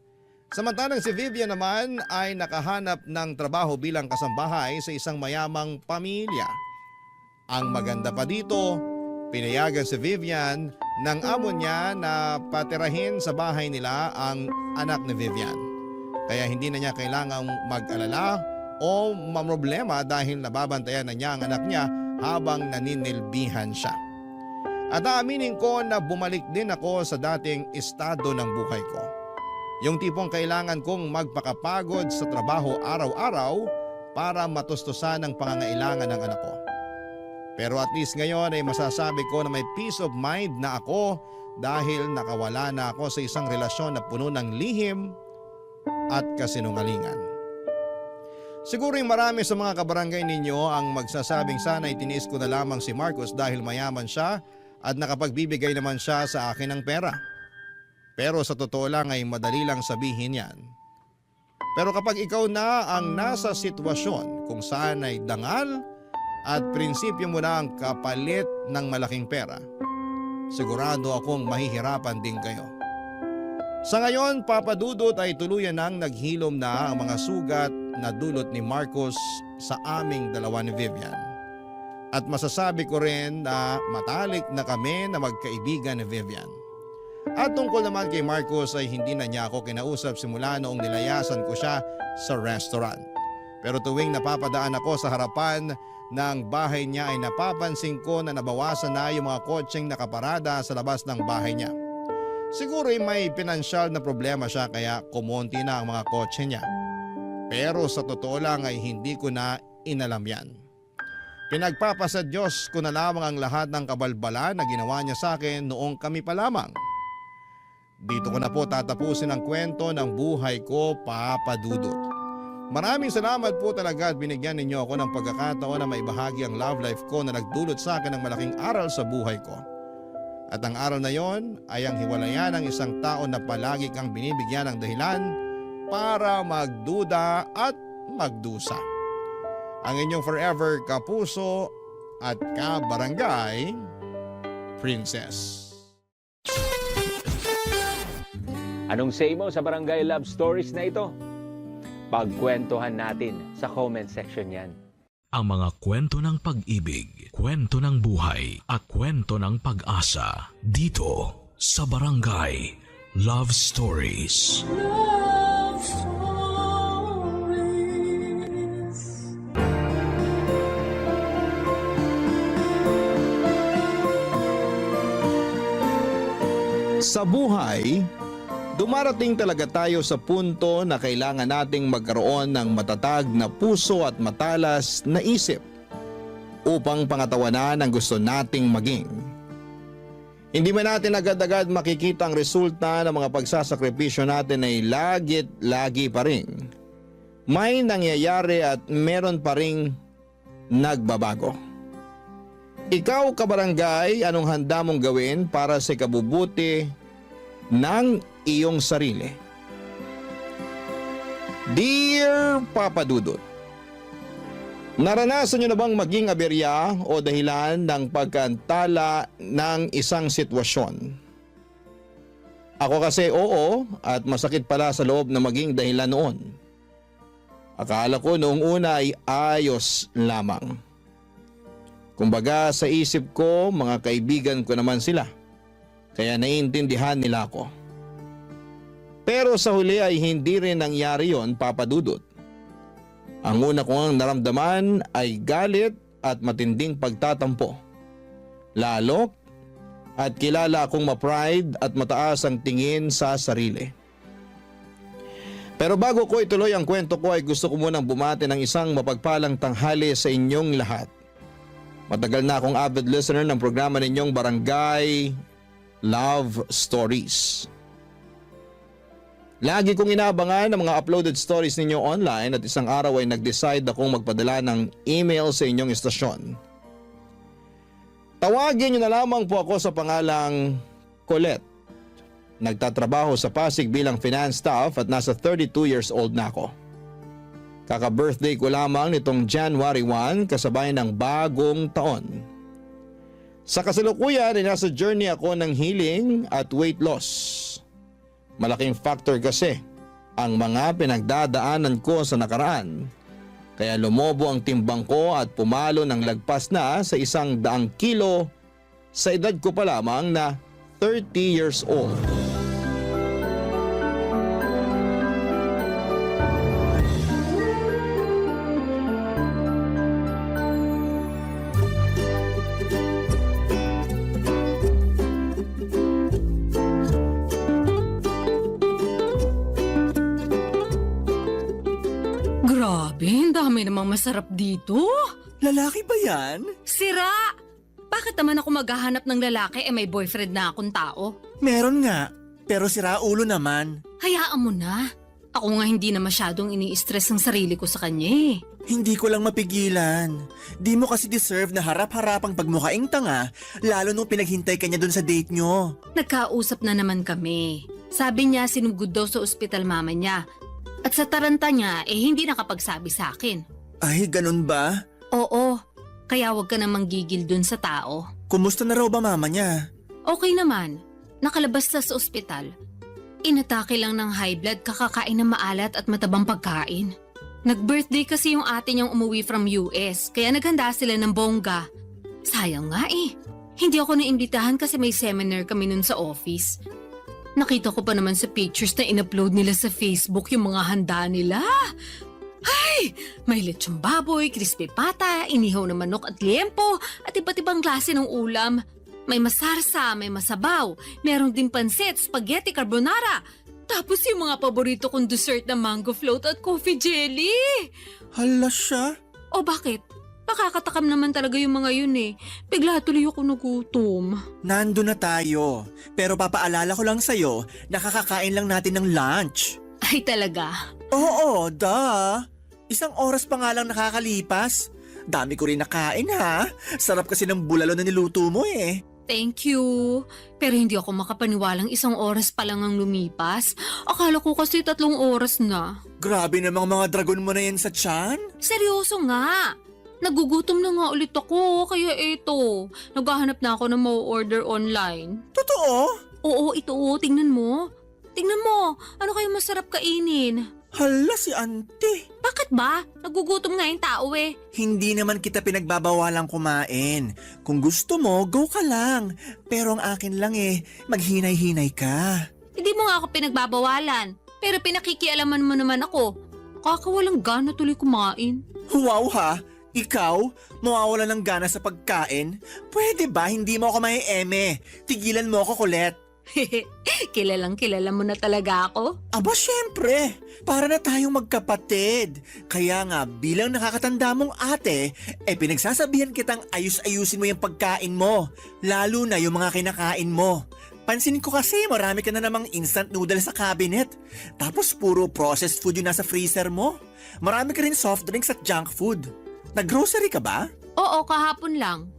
Samantalang si Vivian naman ay nakahanap ng trabaho bilang kasambahay sa isang mayamang pamilya. Ang maganda pa dito, pinayagan si Vivian ng amo niya na patirahin sa bahay nila ang anak ni Vivian. Kaya hindi na niya kailangang mag-alala o mamroblema dahil nababantayan na niya ang anak niya habang naninilbihan siya. At aaminin ko na bumalik din ako sa dating estado ng buhay ko. Yung tipong kailangan kong magpakapagod sa trabaho araw-araw para matustusan ang pangangailangan ng anak ko. Pero at least ngayon ay masasabi ko na may peace of mind na ako dahil nakawala na ako sa isang relasyon na puno ng lihim at kasinungalingan. Siguro yung marami sa mga kabarangay ninyo ang magsasabing sana itiniis ko na lamang si Marcos dahil mayaman siya at nakapagbibigay naman siya sa akin ng pera. Pero sa totoo lang ay madali lang sabihin yan. Pero kapag ikaw na ang nasa sitwasyon kung saan ay dangal at prinsipyo mo na ang kapalit ng malaking pera, sigurado akong mahihirapan din kayo. Sa ngayon, Papa Dudut, ay tuluyan nang naghilom na ang mga sugat na dulot ni Marcos sa aming dalawa ni Vivian. At masasabi ko rin na matalik na kami na magkaibigan ni Vivian. At tungkol naman kay Marcos ay hindi na niya ako kinausap simula noong nilayasan ko siya sa restaurant. Pero tuwing napapadaan ako sa harapan ng bahay niya ay napapansin ko na nabawasan na yung mga kotseng nakaparada sa labas ng bahay niya. Siguro may pinansyal na problema siya kaya kumonti na ang mga kotse niya. Pero sa totoo lang ay hindi ko na inalam yan. Pinagpapasa Diyos ko na lamang ang lahat ng kabalbala na ginawa niya sa akin noong kami pa lamang. Dito ko na po tatapusin ang kwento ng buhay ko, Papa Dudut. Maraming salamat po talaga at binigyan ninyo ako ng pagkakataon na maibahagi ang love life ko na nagdulot sa akin ng malaking aral sa buhay ko. At ang aral na yon ay ang hiwalayan ng isang tao na palagi kang binibigyan ng dahilan para magduda at magdusa. Ang inyong forever kapuso at kabarangay Princess. Anong say mo sa Barangay Love Stories na ito? Pagkwentuhan natin sa comment section yan. Ang mga kwento ng pag-ibig, kwento ng buhay at kwento ng pag-asa dito sa Barangay Love Stories. Love Stories. Sa buhay, dumarating talaga tayo sa punto na kailangan nating magkaroon ng matatag na puso at matalas na isip upang pangatawanan ang gusto nating maging. Hindi man natin agad-agad makikita ang resulta ng mga pagsasakripisyo natin ay lagi pa rin may nangyayari at meron pa ring nagbabago. Ikaw, kabarangay, anong handa mong gawin para sa ikabubuti ng iyong sarili? Dear Papa Dudut, naranasan nyo na bang maging aberya o dahilan ng pagkaantala ng isang sitwasyon? Ako kasi oo, at masakit pala sa loob na maging dahilan noon. Akala ko noong una ay ayos lamang. Kumbaga sa isip ko, mga kaibigan ko naman sila. Kaya naiintindihan nila ako. Pero sa huli ay hindi rin nangyari yon, Papa Dudut. Ang una kong naramdaman ay galit at matinding pagtatampo. Lalo at kilala akong ma-pride at mataas ang tingin sa sarili. Pero bago ko ituloy ang kwento ko ay gusto ko munang bumati ng isang mapagpalang tanghali sa inyong lahat. Matagal na akong avid listener ng programa ninyong Barangay Love Stories. Lagi kong inaabangan ang mga uploaded stories ninyo online at isang araw ay nag-decide akong magpadala ng email sa inyong istasyon. Tawagin niyo na lamang po ako sa pangalang Colette. Nagtatrabaho sa Pasig bilang finance staff at nasa 32 years old na ako. Kaka-birthday ko lamang nitong January 1 kasabay ng bagong taon. Sa kasalukuyan ay nasa journey ako ng healing at weight loss. Malaking factor kasi ang mga pinagdadaanan ko sa nakaraan. Kaya lumobo ang timbang ko at pumalo ng lagpas na sa 100 kilo sa edad ko pa lamang na 30 years old. Grabe, ang dami namang masarap dito. Lalaki ba yan? Sira! Bakit naman ako maghahanap ng lalaki may boyfriend na akong tao? Meron nga, pero sira ulo naman. Hayaan mo na. Ako nga hindi na masyadong ini-stress ang sarili ko sa kanya eh. Hindi ko lang mapigilan. Di mo kasi deserve na harap-harapang pagmukaing tanga, lalo nung pinaghintay ka niya dun sa date nyo. Nagkausap na naman kami. Sabi niya sinugod daw sa ospital mama niya. At sa taranta niya hindi nakapagsabi sa akin. Ay, ganun ba? Oo. Kaya huwag ka namang gigil dun sa tao. Kumusta na raw ba mama niya? Okay naman. Nakalabas na sa ospital. Inatake lang ng high blood kakakain ng maalat at matabang pagkain. Nag-birthday kasi yung ate niyang umuwi from US, kaya naghanda sila ng bongga. Sayang nga eh. Hindi ako naimbitahan kasi may seminar kami nun sa office. Nakita ko pa naman sa pictures na in-upload nila sa Facebook yung mga handa nila. Ay! May lechong baboy, crispy pata, inihaw na manok at liempo, at iba't ibang klase ng ulam. May masarsa, may masabaw, meron din pansit, spaghetti carbonara. Tapos yung mga paborito kong dessert na mango float at coffee jelly. Hala siya. O bakit? Nakakatakam naman talaga yung mga yun eh. Bigla tuloy ako nagutom. Nando na tayo. Pero papaalala ko lang sa'yo, nakakakain lang natin ng lunch. Ay talaga? Oo, Isang oras pa nga lang nakakalipas. Dami ko rin nakain ha. Sarap kasi ng bulalo na niluto mo eh. Thank you. Pero hindi ako makapaniwalang 1 oras pa lang ang lumipas. Akala ko kasi 3 oras na. Grabe namang mga dragon mo na yan sa tiyan. Seryoso nga. Nagugutom na nga ulit ako, kaya eto. Naghahanap na ako ng ma-order online. Totoo? Oo, ito. Tingnan mo. Tingnan mo. Ano kayo masarap kainin? Hala si auntie. Bakit ba? Nagugutom nga yung tao eh. Hindi naman kita pinagbabawalang kumain. Kung gusto mo, go ka lang. Pero ang akin lang maghinay-hinay ka. Hindi mo nga ako pinagbabawalan. Pero pinakikialaman mo naman ako. Kakawalang gana tuloy kumain. Wow ha? Ikaw? Mawawala ng gana sa pagkain? Pwede ba hindi mo ako mai-eme? Tigilan mo ako, Colette. Kilalang kilala mo na talaga ako. Aba syempre, para na tayong magkapatid. Kaya nga bilang nakakatanda mong ate, pinagsasabihan kitang ayus-ayusin mo yung pagkain mo. Lalo na yung mga kinakain mo. Pansin ko kasi marami ka na namang instant noodles sa cabinet. Tapos puro processed food yung nasa freezer mo. Marami ka rin soft drinks at junk food. Nag-grocery ka ba? Oo, kahapon lang.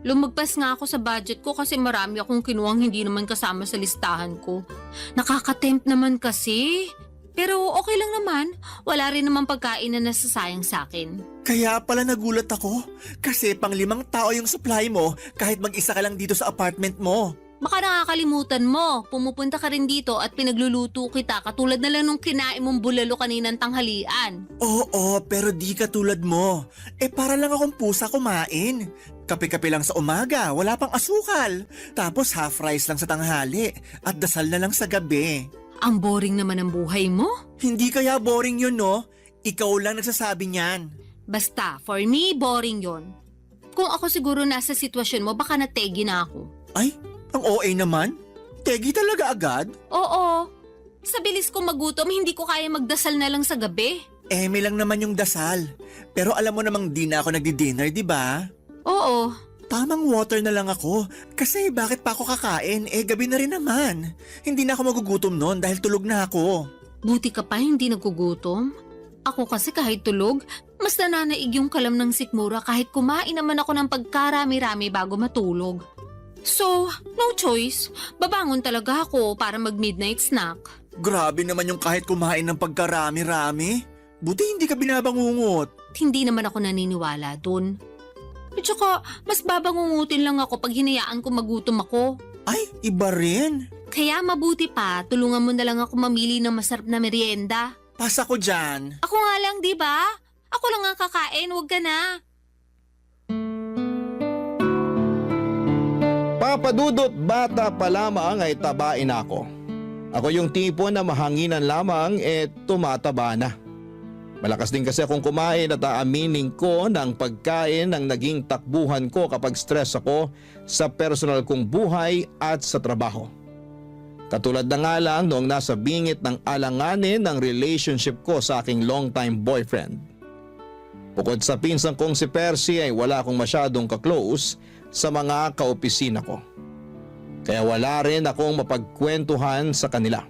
Lumagpas nga ako sa budget ko kasi marami akong kinuhang hindi naman kasama sa listahan ko. Nakaka-tempt naman kasi. Pero okay lang naman. Wala rin naman pagkain na nasasayang sa akin. Kaya pala nagulat ako. Kasi pang 5 tao yung supply mo kahit mag-isa ka lang dito sa apartment mo. Baka nakakalimutan mo. Pumupunta ka rin dito at pinagluluto kita katulad na lang nung kinain mong bulalo kaninang tanghalian. Oo, pero di katulad mo. Para lang akong pusa kumain. Kape-kape lang sa umaga, wala pang asukal. Tapos half rice lang sa tanghali at dasal na lang sa gabi. Ang boring naman ang buhay mo. Hindi kaya boring yun, no? Ikaw lang nagsasabi niyan. Basta, for me, boring yon. Kung ako siguro nasa sitwasyon mo, baka nategi na ako. Ay, ang OA naman? Tegi talaga agad? Oo. Sa bilis ko magutom, hindi ko kaya magdasal na lang sa gabi. May lang naman yung dasal. Pero alam mo namang di na ako nagdi-dinner, di ba? Oo. Tamang water na lang ako. Kasi bakit pa ako kakain? Gabi na rin naman. Hindi na ako magugutom noon dahil tulog na ako. Buti ka pa hindi nagugutom. Ako kasi kahit tulog, mas nananaig yung kalam ng sikmura kahit kumain naman ako ng pagkarami-rami bago matulog. So, no choice. Babangon talaga ako para mag-midnight snack. Grabe naman yung kahit kumain ng pagkarami-rami. Buti hindi ka binabangungot. Hindi naman ako naniniwala dun. At saka, mas babangungutin lang ako pag hinayaan ko magutom ako. Ay, iba rin. Kaya mabuti pa, tulungan mo na lang ako mamili ng masarap na merienda. Pasa ko dyan. Ako nga lang, di ba? Ako lang ang kakain, wag ka na. Papadudot bata pa lamang ay tabain ako. Ako yung tipo na mahanginan lamang tumataba na. Malakas din kasi akong kumain at aaminin ko ng pagkain ang naging takbuhan ko kapag stress ako sa personal kong buhay at sa trabaho. Katulad na nga lang noong nasa bingit ng alanganin ng relationship ko sa aking longtime boyfriend. Bukod sa pinsan kong si Percy ay wala akong masyadong ka-close sa mga kaopisina ko. Kaya wala rin akong mapagkwentuhan sa kanila.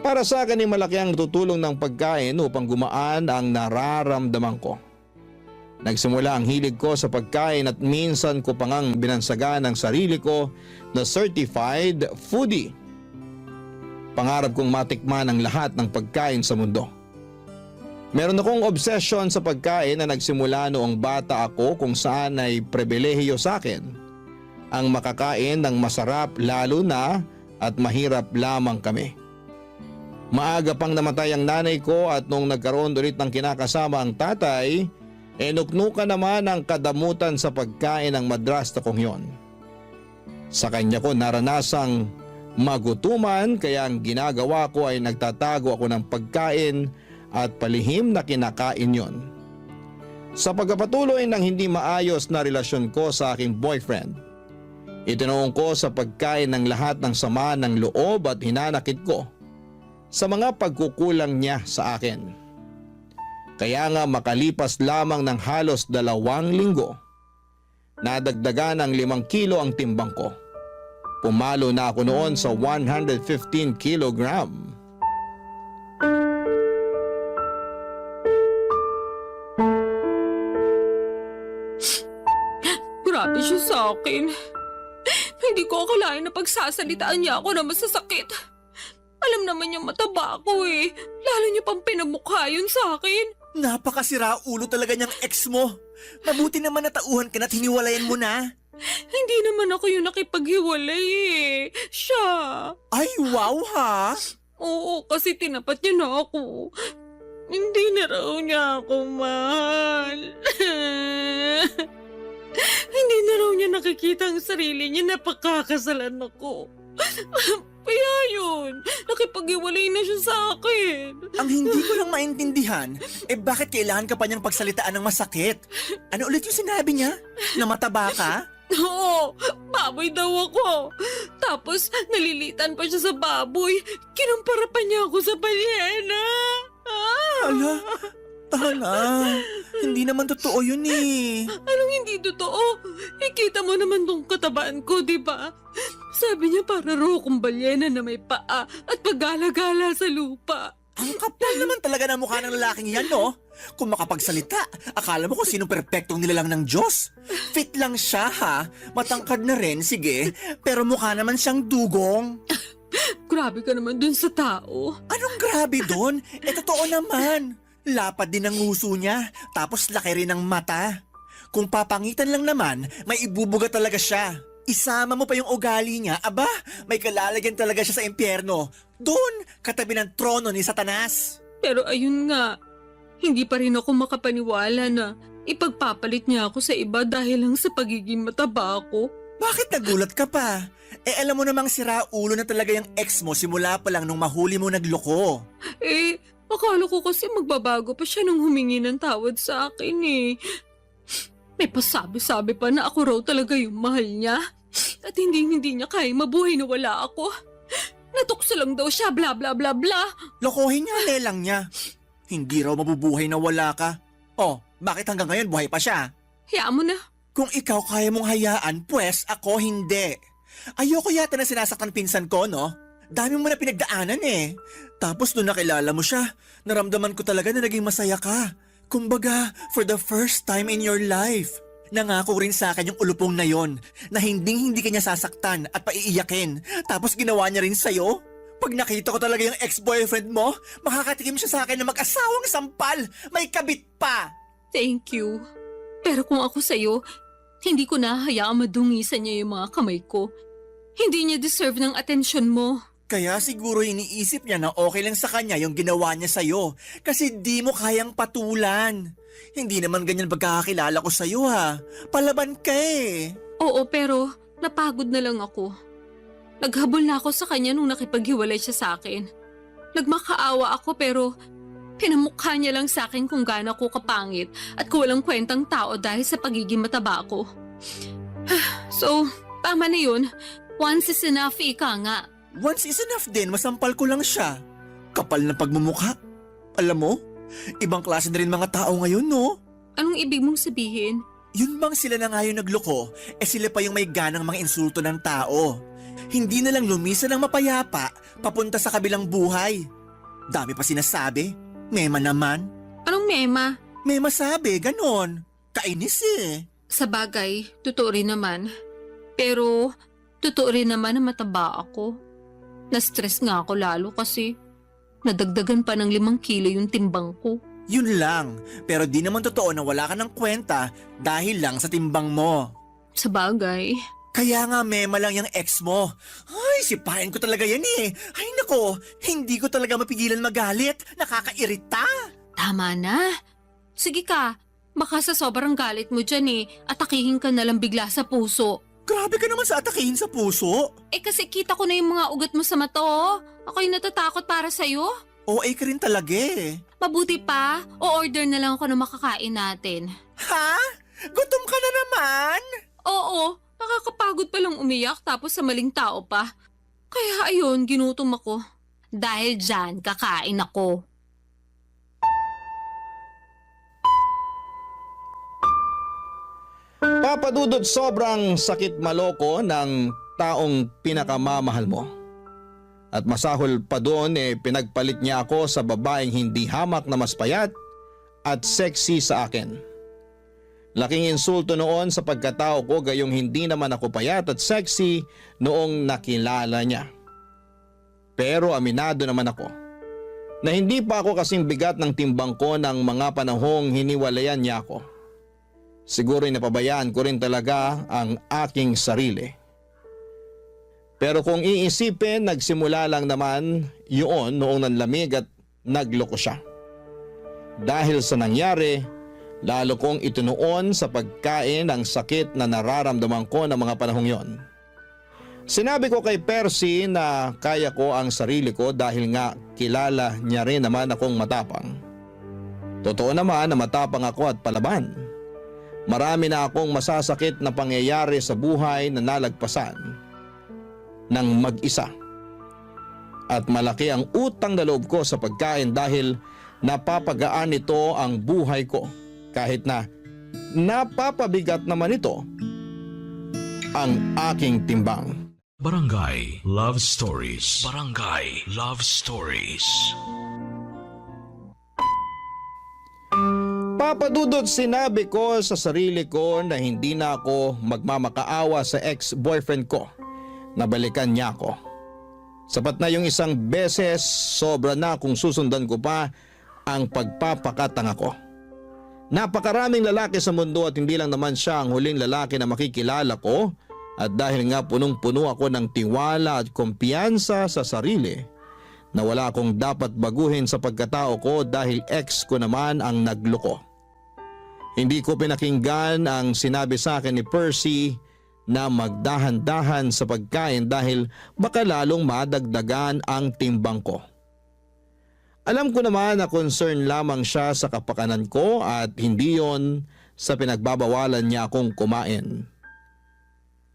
Para sa akin ay malaki ang tutulong ng pagkain upang gumaan ang nararamdaman ko. Nagsimula ang hilig ko sa pagkain at minsan ko pangang binansagan ang sarili ko na certified foodie. Pangarap kong matikman ang lahat ng pagkain sa mundo. Meron akong obsession sa pagkain na nagsimula noong bata ako kung saan ay pribilehiyo sa akin ang makakain ng masarap lalo na at mahirap lamang kami. Maaga pang namatay ang nanay ko at nung nagkaroon ulit ng kinakasama ang tatay, nuknukan naman ang kadamutan sa pagkain ng madrasta kong yon. Sa kanya ko naranasang magutuman kaya ang ginagawa ko ay nagtatago ako ng pagkain at palihim na kinakain yon. Sa pagpapatuloy ng hindi maayos na relasyon ko sa aking boyfriend, itinuong ko sa pagkain ng lahat ng sama ng loob at hinanakit ko sa mga pagkukulang niya sa akin. Kaya nga makalipas lamang ng halos 2 linggo, nadagdagan ng 5 kilo ang timbang ko. Pumalo na ako noon sa 115 kilogram. Grabe siya sa akin. Hindi ko akalain na pagsasalitaan niya ako na masasakit. Alam naman niya mataba ako eh. Lalo niya pang pinamukha yun sa akin. Napakasira ulo talaga niyang ex mo. Mabuti naman natauhan ka na't hiniwalayan mo na. Hindi naman ako yung nakipaghiwalay eh. Siya. Ay, wow ha? Oo, kasi tinapat niya na ako. Hindi na raw niya ako mahal. Hindi na raw niya nakikita ang sarili niya na pagkakasalan ako. Kaya yun, nakipag-iwalay na siya sa akin. Ang hindi ko lang maintindihan, bakit kailangan ka pa niyang pagsalitaan ng masakit? Ano ulit yung sinabi niya? Na mataba ka? Oo, baboy daw ako. Tapos nalilitan pa siya sa baboy. Kinumpara pa niya ako sa balyena. Ala, tala. Hindi naman totoo yun eh. Anong hindi totoo? Ikita mo naman tong katabaan ko, di ba? Sabi niya para raw akong balyena na may paa at paggala-gala sa lupa. Ang kapal naman talaga ng mukha ng lalaking yan, no? Kung makapagsalita, akala mo kung sinong perpektong nilalang ng Diyos. Fit lang siya, ha? Matangkad na rin, sige. Pero mukha naman siyang dugong. Grabe ka naman dun sa tao. Anong grabe doon? Totoo naman. Lapad din ang nguso niya, tapos laki rin ang mata. Kung papangitan lang naman, may ibubuga talaga siya. Isama mo pa yung ugali niya, aba, may kalalagyan talaga siya sa impyerno. Doon, katabi ng trono ni Satanas. Pero ayun nga, hindi pa rin ako makapaniwala na ipagpapalit niya ako sa iba dahil lang sa pagiging mataba ako. Bakit nagulat ka pa? Alam mo namang sira ulo na talaga yung ex mo simula pa lang nung mahuli mo nagloko. Akala ko kasi magbabago pa siya nung humingi ng tawad sa akin eh. May pasabi-sabi pa na ako raw talaga yung mahal niya. At hindi niya kaya mabuhay na wala ako. Natukso lang daw siya, bla bla bla bla. Lokohin niya, lelang niya. Hindi raw mabubuhay na wala ka. Oh, bakit hanggang ngayon buhay pa siya? Hayaan mo na. Kung ikaw kaya mong hayaan, pues ako hindi. Ayoko yata na sinasaktan pinsan ko, no? Dami mo na pinagdaanan eh. Tapos nung nakilala mo siya, naramdaman ko talaga na naging masaya ka. Kumbaga, for the first time in your life. Nangako rin sa akin yung ulupong na yon na hindi ka niya sasaktan at paiiyakin. Tapos ginawa niya rin sa'yo. Pag nakita ko talaga yung ex-boyfriend mo, makakatikim siya sa akin na mag-asawang sampal. May kabit pa. Thank you. Pero kung ako sa'yo, hindi ko nahahayaang madungisan niya yung mga kamay ko. Hindi niya deserve ng atensyon mo. Kaya siguro iniisip niya na okay lang sa kanya yung ginawa niya sa'yo kasi di mo kayang patulan. Hindi naman ganyan pagkakakilala ko sa'yo ha. Palaban ka eh. Oo, pero napagod na lang ako. Naghabol na ako sa kanya nung nakipaghiwalay siya sa akin. Nagmakaawa ako pero pinamukha niya lang sa akin kung gaano ako kapangit at walang kwentang tao dahil sa pagiging mataba ko. So, tama na yun. Once is enough, ika nga. Once is enough din, masampal ko lang siya. Kapal na pagmumukha. Alam mo, ibang klase na rin mga tao ngayon, no? Anong ibig mong sabihin? Yun bang sila na nga yung nagloko, sila pa yung may ganang mga insulto ng tao. Hindi na lang lumisa ng mapayapa, papunta sa kabilang buhay. Dami pa sinasabi. Mema naman. Anong mema? Mema sabi, ganon. Kainis eh. Sa bagay, totoo rin naman. Pero, totoo rin naman na mataba ako. Na-stress nga ako lalo kasi nadagdagan pa ng 5 kilo yung timbang ko. Yun lang. Pero di naman totoo na wala ka ng kwenta dahil lang sa timbang mo. Sa bagay. Kaya nga mema lang yung ex mo. Ay, sipahin ko talaga yan eh. Ay nako, hindi ko talaga mapigilan magalit. Nakakairita. Tama na. Sige ka, baka sa sobrang galit mo dyan atakihin ka na lang bigla sa puso. Grabe ka naman sa atakihin sa puso. Kasi kita ko na yung mga ugat mo sa mata Ako'y natatakot para sa'yo. OA ka rin talaga eh. Mabuti pa, o-order na lang ako ng makakain natin. Ha? Gutom ka na naman? Oo, nakakapagod palang umiyak tapos sa maling tao pa. Kaya ayun, ginutom ako. Dahil dyan, kakain ako. Papadudot, sobrang sakit maloko ng taong pinakamamahal mo. At masahol pa doon pinagpalit niya ako sa babaeng hindi hamak na mas payat at sexy sa akin. Laking insulto noon sa pagkatao ko gayong hindi naman ako payat at sexy noong nakilala niya. Pero aminado naman ako na hindi pa ako kasing bigat ng timbang ko ng mga panahong hiniwalayan niya ako. Siguro'y napabayaan ko rin talaga ang aking sarili. Pero kung iisipin, nagsimula lang naman yun noong nanlamig at nagloko siya. Dahil sa nangyari, lalo kong itinuon sa pagkain ang sakit na nararamdaman ko ng mga panahong yon. Sinabi ko kay Percy na kaya ko ang sarili ko dahil nga kilala niya rin naman akong matapang. Totoo naman na matapang ako at palaban. Marami na akong masasakit na pangyayari sa buhay na nalagpasan ng mag-isa. At malaki ang utang na loob ko sa pagkain dahil napapagaan ito ang buhay ko kahit na napapabigat naman ito ang aking timbang. Barangay Love Stories. Barangay Love Stories. Papadudot, sinabi ko sa sarili ko na hindi na ako magmamakaawa sa ex-boyfriend ko. Nabalikan niya ako. Sapat na yung isang beses, sobra na kung susundan ko pa ang pagpapakatanga ko. Napakaraming lalaki sa mundo at hindi lang naman siya ang huling lalaki na makikilala ko. At dahil nga punong-puno ako ng tiwala at kumpiyansa sa sarili, na wala akong dapat baguhin sa pagkatao ko dahil ex ko naman ang nagloko. Hindi ko pinakinggan ang sinabi sa akin ni Percy na magdahan-dahan sa pagkain dahil baka lalong madagdagan ang timbang ko. Alam ko naman na concern lamang siya sa kapakanan ko at hindi yon sa pinagbabawalan niya akong kumain.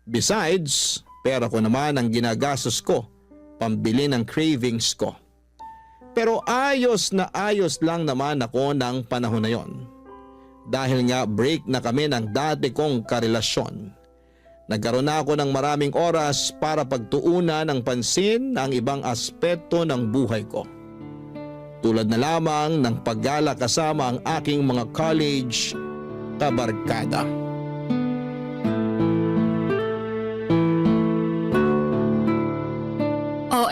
Besides, pera ko naman ang ginagastos ko, pambili ng cravings ko. Pero ayos na ayos lang naman ako ng panahon na yon. Dahil nga break na kami ng dati kong karelasyon. Nagkaroon na ako ng maraming oras para pagtuunan ng pansin ang ibang aspeto ng buhay ko. Tulad na lamang ng paggala kasama ang aking mga college kabarkada.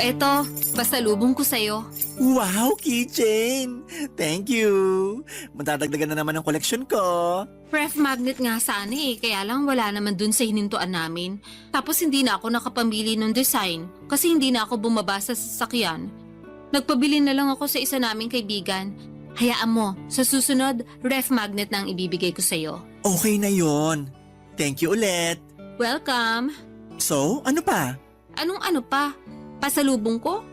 Eto, pasalubong ko sa'yo. Wow, keychain! Thank you! Matadagdagan na naman ang koleksyon ko. Ref magnet nga sana kaya lang wala naman dun sa hinintuan namin. Tapos hindi na ako nakapamili ng design kasi hindi na ako bumaba sa sasakyan. Nagpabili na lang ako sa isa naming kaibigan. Hayaan mo, sa susunod, ref magnet na ang ibibigay ko sa'yo. Okay na yon. Thank you ulit. Welcome! So, ano pa? Anong ano pa? Pasalubong ko?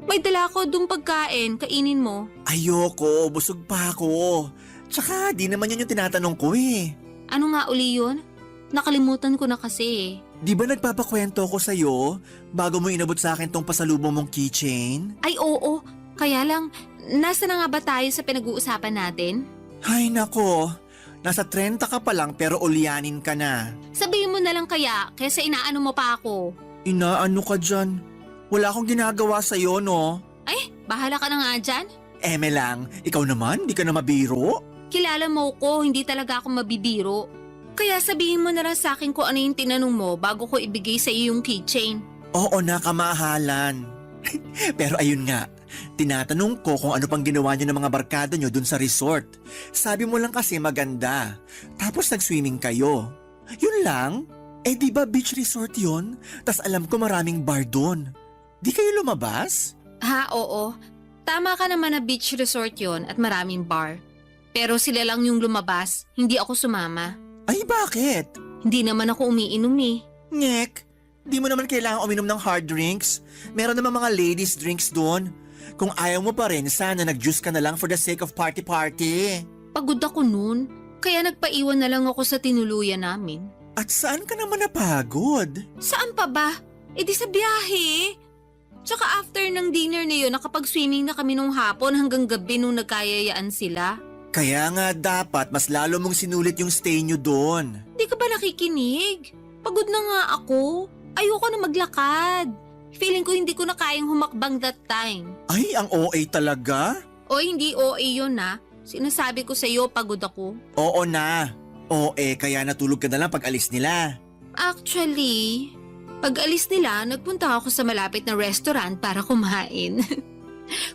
May dala ko dung pagkain, kainin mo. Ayoko, busog pa ako. Tsaka di naman yun yung tinatanong ko eh. Ano nga uli yun? Nakalimutan ko na kasi. Di ba nagpapakwento ko sa'yo bago mo inabot sa akin tong pasalubong mong keychain? Ay oo, kaya lang, nasa na nga ba tayo sa pinag-uusapan natin? Ay nako, nasa 30 ka pa lang pero ulyanin ka na. Sabihin mo na lang kaya, kaysa inaano mo pa ako. Inaano ka dyan? Wala akong ginagawa sa'yo, no? Ay, bahala ka na nga dyan. Eme lang, ikaw naman, di ka na mabiro? Kilala mo ko, hindi talaga ako mabibiro. Kaya sabihin mo na lang sa akin kung ano yung tinanong mo bago ko ibigay sa iyo yung keychain. Oo na, kamahalan. Pero ayun nga, Tinatanong ko kung ano pang ginawa niyo ng mga barkada niyo dun sa resort. Sabi mo lang kasi maganda. Tapos nag-swimming kayo. Yun lang? Eh di ba beach resort yun? Tas alam ko maraming bar dun. Di kayo lumabas? Ha, oo. Tama ka naman na beach resort yon at maraming bar. Pero sila lang yung lumabas, hindi ako sumama. Ay bakit? Hindi naman ako umiinom eh. Ngek, di mo naman kailangan uminom ng hard drinks. Meron naman mga ladies drinks doon. Kung ayaw mo pa rin, sana nag-juice ka na lang for the sake of party-party. Pagod ako noon, kaya nagpaiwan na lang ako sa tinuluyan namin. At saan ka naman napagod? Saan pa ba? E di sa biyahe. Tsaka after ng dinner na yun, nakapag-swimming na kami nung hapon hanggang gabi nung nagkayayaan sila. Kaya nga dapat mas lalo mong sinulit yung stay nyo doon. Di ka ba nakikinig? Pagod na nga ako. Ayoko na maglakad. Feeling ko hindi ko na kayang humakbang that time. Ay, ang OA talaga? O hindi OA yun na. Sinasabi ko sa'yo pagod ako. Oo na. OA, kaya natulog ka na lang pag alis nila. Actually, pag alis nila, nagpunta ako sa malapit na restaurant para kumain.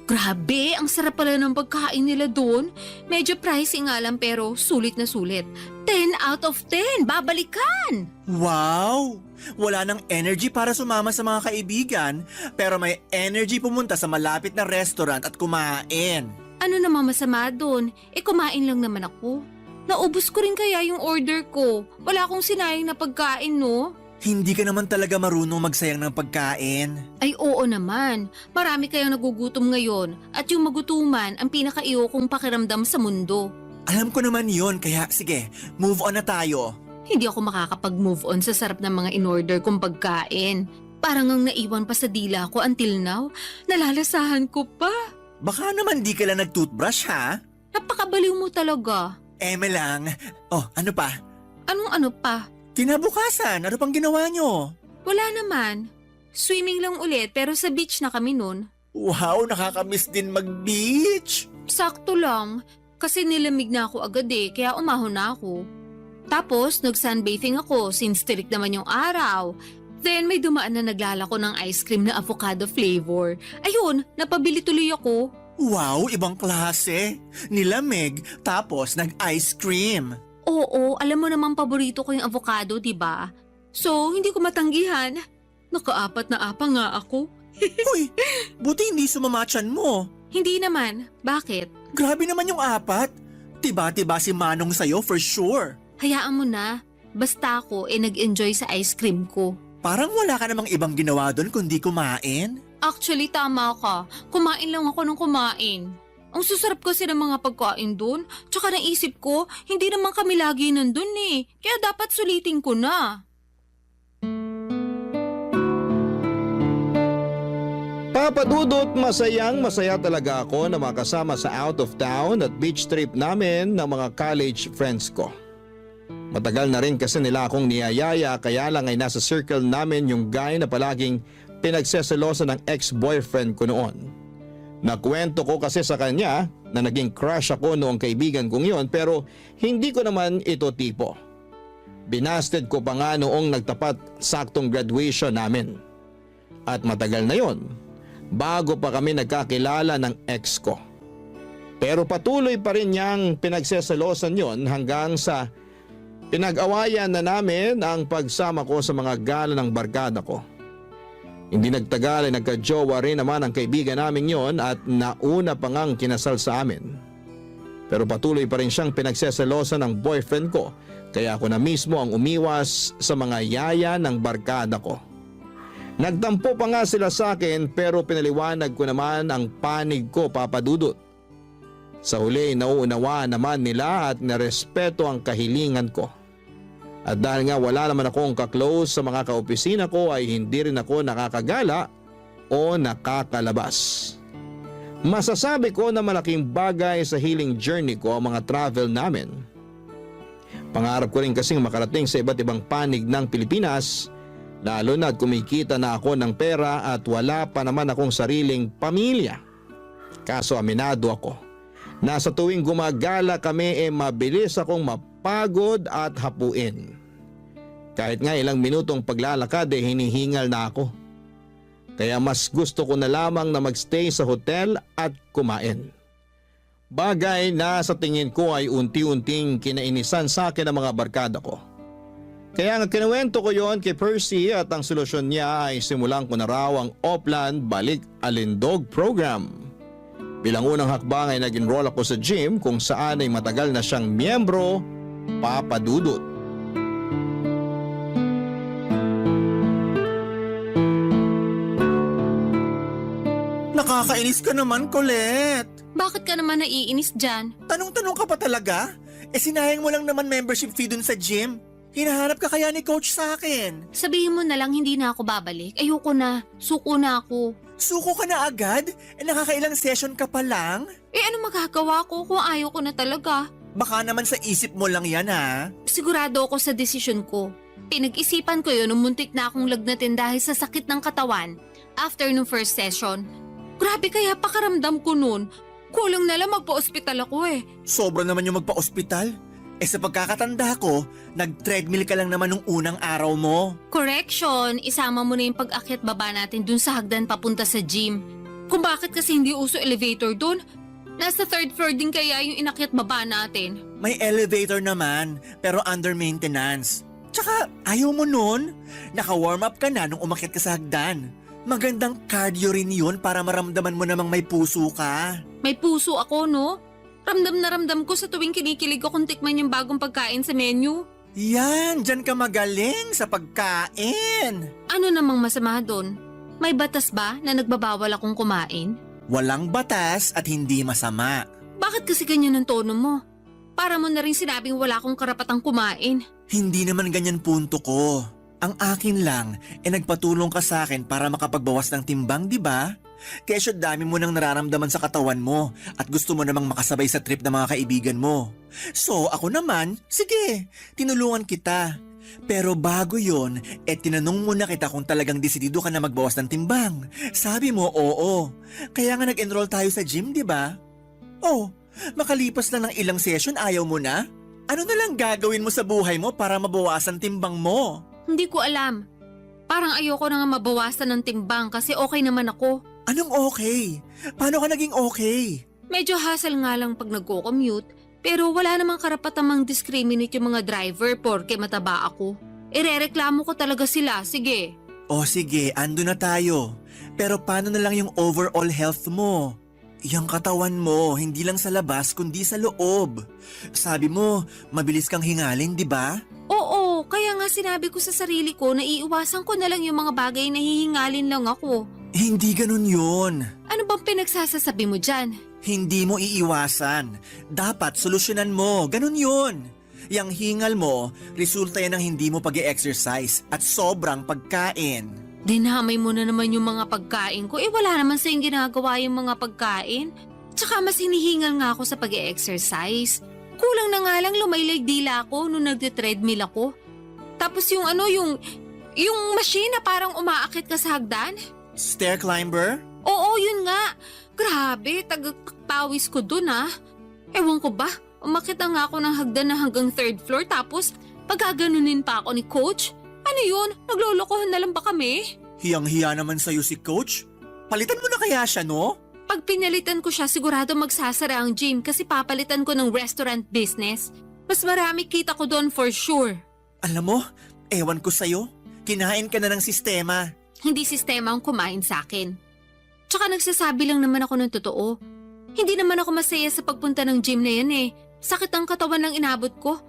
Grabe, ang sarap pala ng pagkain nila doon. Medyo pricey nga lang pero sulit na sulit. 10 out of 10, babalikan! Wow! Wala nang energy para sumama sa mga kaibigan, pero may energy pumunta sa malapit na restaurant at kumain. Ano namang masama doon? E kumain lang naman ako. Naubos ko rin kaya yung order ko. Wala akong sinayang na pagkain, no? Hindi ka naman talaga marunong magsayang ng pagkain. Ay oo naman. Marami kayang nagugutom ngayon at yung magutuman ang pinaka-iyokong pakiramdam sa mundo. Alam ko naman yon, kaya sige, move on na tayo. Hindi ako makakapag-move on sa sarap ng mga in-order kong pagkain. Parang ang naiwan pa sa dila ko until now. Nalalasahan ko pa. Baka naman di ka lang nag-toothbrush ha? Napakabaliw mo talaga. Eme lang. Oh, ano pa? Anong ano pa? Kinabukasan, ano pang ginawa nyo? Wala naman. Swimming lang ulit pero sa beach na kami nun. Wow, nakakamiss din mag-beach. Sakto lang. Kasi nilamig na ako agad eh, kaya umahon na ako. Tapos nag-sunbathing ako since tirik naman yung araw. Then may dumaan na naglalako ng ice cream na avocado flavor. Ayun, napabili tuloy ako. Wow, ibang klase. Nilamig, tapos nag-ice cream. Oo, alam mo namang paborito ko yung avocado, di ba? So, hindi ko matanggihan. Nakaapat na apa nga ako. Uy, buti hindi sumamatchan mo. Hindi naman. Bakit? Grabe naman yung apat. Tiba-tiba si Manong sa'yo for sure. Hayaan mo na. Basta ako nag-enjoy sa ice cream ko. Parang wala ka namang ibang ginawa doon kundi kumain. Actually, tama ka. Kumain lang ako ng kumain. Ang susarap kasi ng mga pagkain doon. Tsaka naisip ko, hindi naman kami lagi nandun eh. Kaya dapat sulitin ko na. Papadudot, masaya talaga ako na makasama sa out of town at beach trip namin ng mga college friends ko. Matagal na rin kasi nila akong niyayaya kaya lang ay nasa circle namin yung guy na palaging pinagseselosa ng ex-boyfriend ko noon. Nakwento ko kasi sa kanya na naging crush ako noong kaibigan kong yon pero hindi ko naman ito tipo. Binasted ko pa nga noong nagtapat saktong graduation namin. At matagal na yon, bago pa kami nagkakilala ng ex ko. Pero patuloy pa rin niyang pinagseselosan yon hanggang sa pinag-awayan na namin ang pagsama ko sa mga gala ng barkada ko. Hindi nagtagal ay nagka-jowa rin naman ang kaibigan namin yon at nauna pa ngang kinasal sa amin. Pero patuloy pa rin siyang pinagseselosan ng boyfriend ko kaya ako na mismo ang umiwas sa mga yaya ng barkada ko. Nagtampo pa nga sila sa akin pero pinaliwanag ko naman ang panig ko, papadudot. Sa huli nauunawaan naman nila at narespeto ang kahilingan ko. At dahil nga wala naman akong kaklose sa mga kaopisina ko ay hindi rin ako nakakagala o nakakalabas. Masasabi ko na malaking bagay sa healing journey ko ang mga travel namin. Pangarap ko rin kasing makarating sa iba't ibang panig ng Pilipinas, lalo na at kumikita na ako ng pera at wala pa naman akong sariling pamilya. Kaso aminado ako, nasa tuwing gumagala kami mabilis akong mapagod at hapuin. Kahit nga ilang minutong paglalakad hinihingal na ako. Kaya mas gusto ko na lamang na magstay sa hotel at kumain. Bagay na sa tingin ko ay unti-unting kinainisan sa akin ng mga barkada ko. Kaya nga kinuwento ko yon kay Percy at ang solusyon niya ay simulan ko na raw ang Oplan Balik Alindog program. Bilang unang hakbang ay nag-enroll ako sa gym kung saan ay matagal na siyang miyembro, Papa Dudut. Nakakainis ka naman, Colette. Bakit ka naman naiinis dyan? Tanong-tanong ka pa talaga? Sinayang mo lang naman membership fee dun sa gym. Hinahanap ka kaya ni coach sa akin. Sabihin mo na lang hindi na ako babalik. Ayoko na. Suko na ako. Suko ka na agad? Nakakailang session ka pa lang? Ano magagawa ko kung ayaw ko na talaga? Baka naman sa isip mo lang yan ha? Sigurado ako sa desisyon ko. Pinag-isipan ko yun nung muntik na akong lagnatin dahil sa sakit ng katawan after nung first session. Grabe kaya pakaramdam ko nun. Kulang na lang magpa-ospital ako eh. Sobra naman yung magpa-ospital. Sa pagkakatanda ko, nag-treadmill ka lang naman nung unang araw mo. Correction, isama mo na yung pag-akyat baba natin dun sa hagdan papunta sa gym. Kung bakit kasi hindi uso elevator dun? Nasa third floor din kaya yung inakyat baba natin. May elevator naman, pero under maintenance. Tsaka, ayaw mo nun? Naka-warm up ka na nung umakyat ka sa hagdan. Magandang cardio rin yun para maramdaman mo namang may puso ka. May puso ako, no? Ramdam na ramdam ko sa tuwing kinikilig ko kung tikman yung bagong pagkain sa menu. Yan, dyan ka magaling sa pagkain. Ano namang masama doon? May batas ba na nagbabawal akong kumain? Walang batas at hindi masama. Bakit kasi ganyan ang tono mo? Para mo na rin sinabing wala akong karapatang kumain. Hindi naman ganyan punto ko. Ang akin lang, nagpatulong ka sa akin para makapagbawas ng timbang, di ba? Kesyo dami mo nang nararamdaman sa katawan mo at gusto mo namang makasabay sa trip ng mga kaibigan mo. So ako naman, sige, tinulungan kita. Pero bago yon, tinanong muna kita kung talagang desidido ka na magbawas ng timbang. Sabi mo, oo. Kaya nga nag-enroll tayo sa gym, di ba? Oh, makalipas na ng ilang session ayaw mo na? Ano na lang gagawin mo sa buhay mo para mabawasan timbang mo? Hindi ko alam. Parang ayoko na nga mabawasan ng timbang kasi okay naman ako. Anong okay? Paano ka naging okay? Medyo hassle nga lang pag nagko-commute, pero wala namang karapatang mang-discriminate yung mga driver porke mataba ako. Irereklamo ko talaga sila, sige. O sige, ando na tayo. Pero paano na lang yung overall health mo? Yung katawan mo, hindi lang sa labas kundi sa loob. Sabi mo, mabilis kang hingalin, di ba? Oo, kaya nga sinabi ko sa sarili ko na iiwasan ko na lang yung mga bagay na hihingalin lang ako. Hindi ganun yun. Ano bang pinagsasasabi mo dyan? Hindi mo iiwasan. Dapat solusyonan mo. Ganun yun. Yang hingal mo, resulta yan ng hindi mo pag-e-exercise at sobrang pagkain. Dinamay mo na naman yung mga pagkain ko. Wala naman sa yung ginagawa yung mga pagkain. Tsaka mas hinihingal nga ako sa pag-e-exercise. Kulang na nga lang lumaylay dila ako nung nagte-treadmill ako. Tapos yung machine na parang umaakit ka sa hagdan. Stair climber? Oo, yun nga. Grabe, tagapawis ko dun ah. Ewan ko ba, umakit na nga ako ng hagdan na hanggang third floor tapos pagkaganunin pa ako ni coach. Ano yun? Naglolokohan na lang ba kami? Hiyang-hiya naman sa'yo si coach. Palitan mo na kaya siya, no? Pag pinalitan ko siya, sigurado magsasara ang gym kasi papalitan ko ng restaurant business. Mas marami kita ko doon for sure. Alam mo, ewan ko sa'yo. Kinain ka na ng sistema. Hindi sistema ang kumain sa akin. Tsaka nagsasabi lang naman ako ng totoo. Hindi naman ako masaya sa pagpunta ng gym na yan eh. Sakit ang katawan lang inabot ko.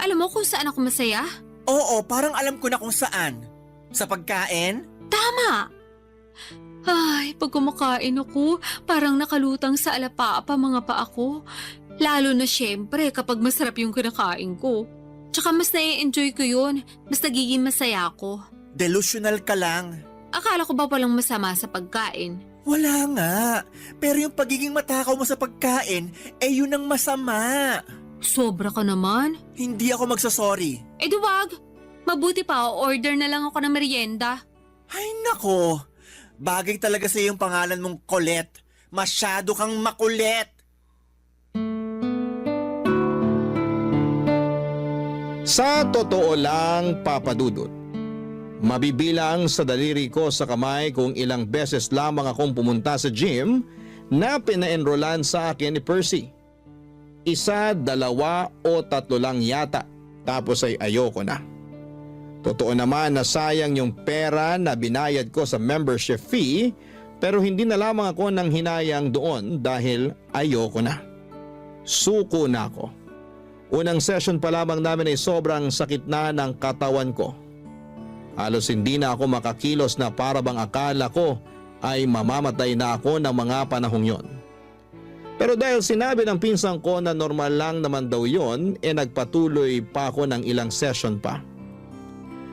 Alam mo kung saan ako masaya? Oo, parang alam ko na kung saan. Sa pagkain? Tama! Ay, pag kumakain ako, parang nakalutang sa alapaapa mga paa ko. Lalo na syempre kapag masarap yung kinakain ko. Tsaka mas nai-enjoy ko yun. Mas nagiging masaya ako. Delusional ka lang. Akala ko ba walang masama sa pagkain? Wala nga. Pero yung pagiging matakaw mo sa pagkain, yun ang masama. Sobra ka naman. Hindi ako magsasorry. Wag. Mabuti pa, order na lang ako ng merienda. Ay nako. Bagay talaga sa yung pangalan mong Colette. Masyado kang makulit. Sa totoo lang, Papa Dudut, Mabibilang sa daliri ko sa kamay kung ilang beses lamang akong pumunta sa gym na pina-enrollan sa akin ni Percy. 1, 2 o 3 lang yata, tapos ay ayoko na. Totoo naman na sayang yung pera na binayad ko sa membership fee, pero hindi na lamang ako nang hinayang doon dahil ayoko na. Suko na ako. Unang session pa lamang namin ay sobrang sakit na ng katawan ko. Halos hindi na ako makakilos na para bang akala ko ay mamamatay na ako ng mga panahong yon. Pero dahil sinabi ng pinsan ko na normal lang naman daw yon, nagpatuloy pa ako ng ilang session pa.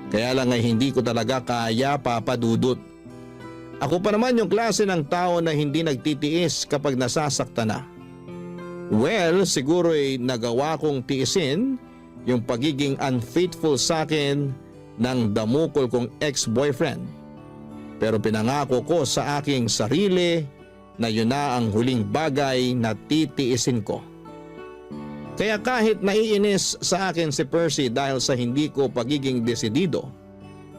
Kaya lang ay hindi ko talaga kaya, Papa Dudut. Ako pa naman yung klase ng tao na hindi nagtitiis kapag nasasakta na. Well, siguro ay nagawa kong tiisin yung pagiging unfaithful sa akin ng damukol kong ex-boyfriend. Pero pinangako ko sa aking sarili na yun na ang huling bagay na titiisin ko. Kaya kahit naiinis sa akin si Percy dahil sa hindi ko pagiging desidido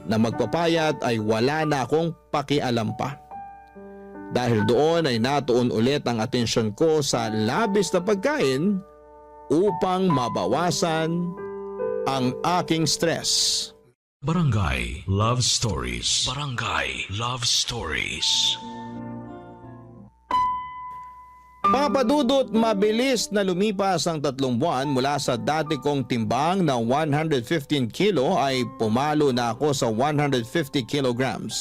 na magpapayat ay wala na akong pakialam pa. Dahil doon ay natuon ulit ang atensyon ko sa labis na pagkain upang mabawasan ang aking stress. Barangay Love Stories. Barangay Love Stories. Papa Dudut, mabilis na lumipas ang 3 buwan mula sa dati kong timbang na 115 kilo ay pumalo na ako sa 150 kilograms.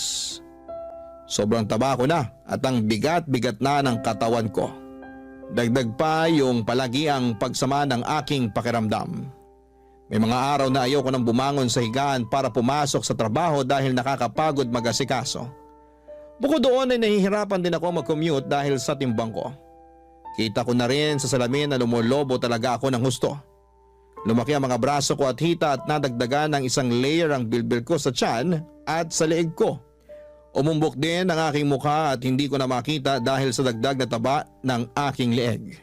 Sobrang taba ko na at ang bigat-bigat na ng katawan ko. Dagdag pa yung palagiang pagsama ng aking pakiramdam. May mga araw na ayoko nang bumangon sa higaan para pumasok sa trabaho dahil nakakapagod mag-asikaso. Bukod doon ay nahihirapan din ako mag-commute dahil sa timbang ko. Kita ko na rin sa salamin na lumolobo talaga ako ng husto. Lumaki ang mga braso ko at hita at nadagdagan ng 1 layer ang bilbil ko sa tiyan at sa leeg ko. Umumbok din ang aking mukha at hindi ko na makita dahil sa dagdag na taba ng aking leeg.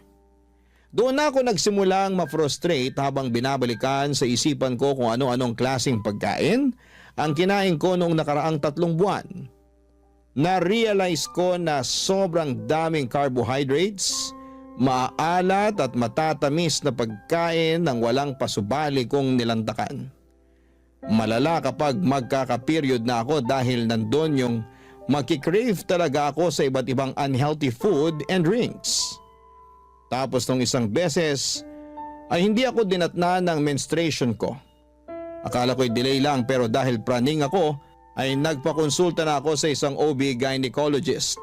Doon ako nagsimulang ma-frustrate habang binabalikan sa isipan ko kung ano-anong klaseng pagkain ang kinain ko noong nakaraang 3 buwan. Na-realize ko na sobrang daming carbohydrates, maalat at matatamis na pagkain ng walang pasubali kong nilantakan. Malala kapag magkaka-period na ako dahil nandun yung magkikrave talaga ako sa iba't ibang unhealthy food and drinks. Tapos nung isang beses ay hindi ako dinatna ng menstruation ko. Akala ko'y delay lang pero dahil praning ako ay nagpakonsulta na ako sa isang OB gynecologist.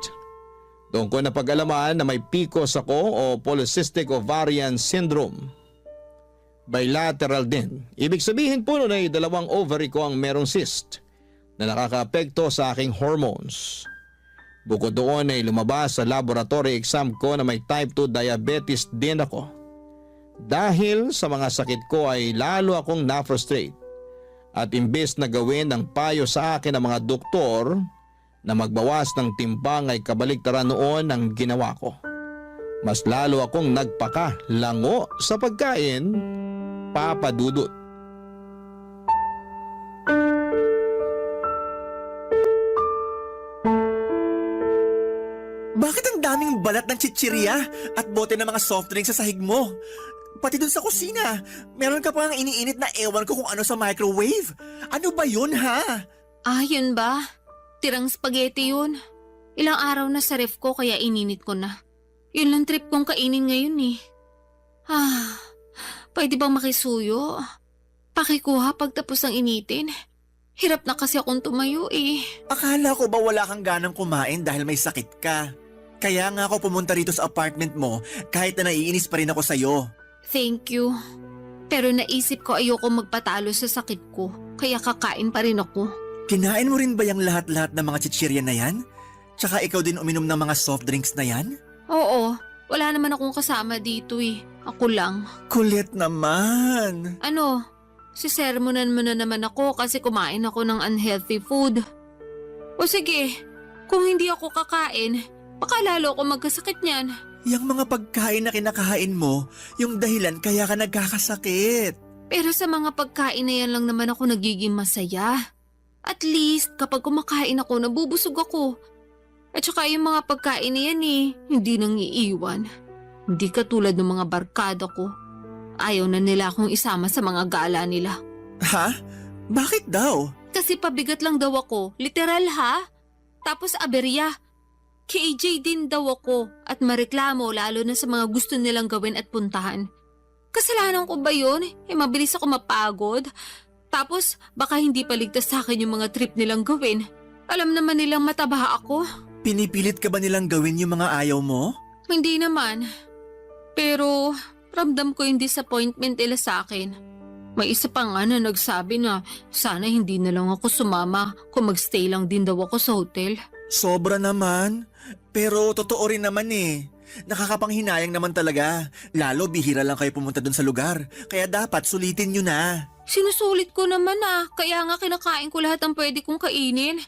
Doon ko napag-alaman na may PCOS ako o Polycystic Ovarian Syndrome. Bilateral din. Ibig sabihin po nun ay 2 ovary ko ang merong cyst na nakakaapekto sa aking hormones. Bukod doon ay lumabas sa laboratory exam ko na may type 2 diabetes din ako. Dahil sa mga sakit ko ay lalo akong na-frustrate. At imbes na gawin ng payo sa akin ng mga doktor na magbawas ng timbang ay kabaliktaran noon ang ginawa ko. Mas lalo akong nagpaka-lango sa pagkain, Papa Dudut. Bakit ang daming balat ng chichirya at bote ng mga soft drinks sa sahig mo? Pati dun sa kusina, meron ka pang iniinit na ewan ko kung ano sa microwave. Ano ba yun ha? Ah, yun ba? Tirang spaghetti yun. Ilang araw na sa ref ko kaya ininit ko na. Yun lang trip kong kainin ngayon eh. Pwede bang makisuyo? Pakikuha pagtapos ng initin. Hirap na kasi akong tumayo eh. Akala ko ba wala kang ganang kumain dahil may sakit ka? Kaya nga ako pumunta rito sa apartment mo kahit na naiinis pa rin ako sa'yo. Thank you. Pero naisip ko ayoko magpatalo sa sakit ko, kaya kakain pa rin ako. Kinain mo rin ba yung lahat-lahat ng mga chichirya na yan? Tsaka ikaw din uminom ng mga soft drinks na yan? Oo, wala naman akong kasama dito eh. Ako lang. Kulit naman. Ano? Sisermonan mo na naman ako kasi kumain ako ng unhealthy food. O sige, kung hindi ako kakain, baka lalo ako magkasakit niyan. Yang mga pagkain na kinakain mo, yung dahilan kaya ka nagkakasakit. Pero sa mga pagkain na yan lang naman ako nagiging masaya. At least kapag kumakain ako, nabubusog ako. At saka yung mga pagkain na yan hindi nang iiwan. Hindi katulad ng mga barkada ko. Ayaw na nila akong isama sa mga gala nila. Ha? Bakit daw? Kasi pabigat lang daw ako. Literal ha? Tapos aberya. KJ din daw ako at mareklamo lalo na sa mga gusto nilang gawin at puntahan. Kasalanan ko ba yun? Mabilis ako mapagod. Tapos baka hindi paligtas sa akin yung mga trip nilang gawin. Alam naman nilang mataba ako. Pinipilit ka ba nilang gawin yung mga ayaw mo? Hindi naman. Pero ramdam ko yung disappointment nila sa akin. May isa pa nga na nagsabi na sana hindi na lang ako sumama kung magstay lang din daw ako sa hotel. Sobra naman. Pero totoo rin naman Nakakapanghinayang naman talaga. Lalo bihira lang kayo pumunta dun sa lugar. Kaya dapat sulitin nyo na. Sinusulit ko naman kaya nga kinakain ko lahat ang pwede kong kainin.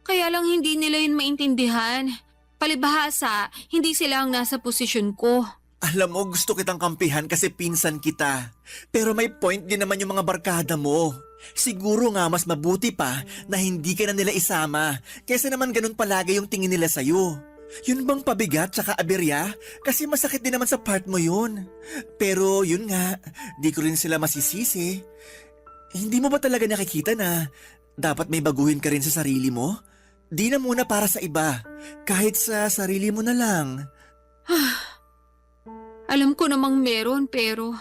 Kaya lang hindi nila yun maintindihan. Palibhasa, hindi sila ang nasa posisyon ko. Alam mo, gusto kitang kampihan kasi pinsan kita. Pero may point din naman yung mga barkada mo. Siguro nga mas mabuti pa na hindi ka na nila isama kaysa naman ganun palagi yung tingin nila sa'yo. Yun bang pabigat tsaka aberya? Kasi masakit din naman sa part mo yun. Pero yun nga, di ko rin sila masisisi. Hindi mo ba talaga nakikita na dapat may baguhin ka rin sa sarili mo? Di na muna para sa iba, kahit sa sarili mo na lang. Alam ko namang meron pero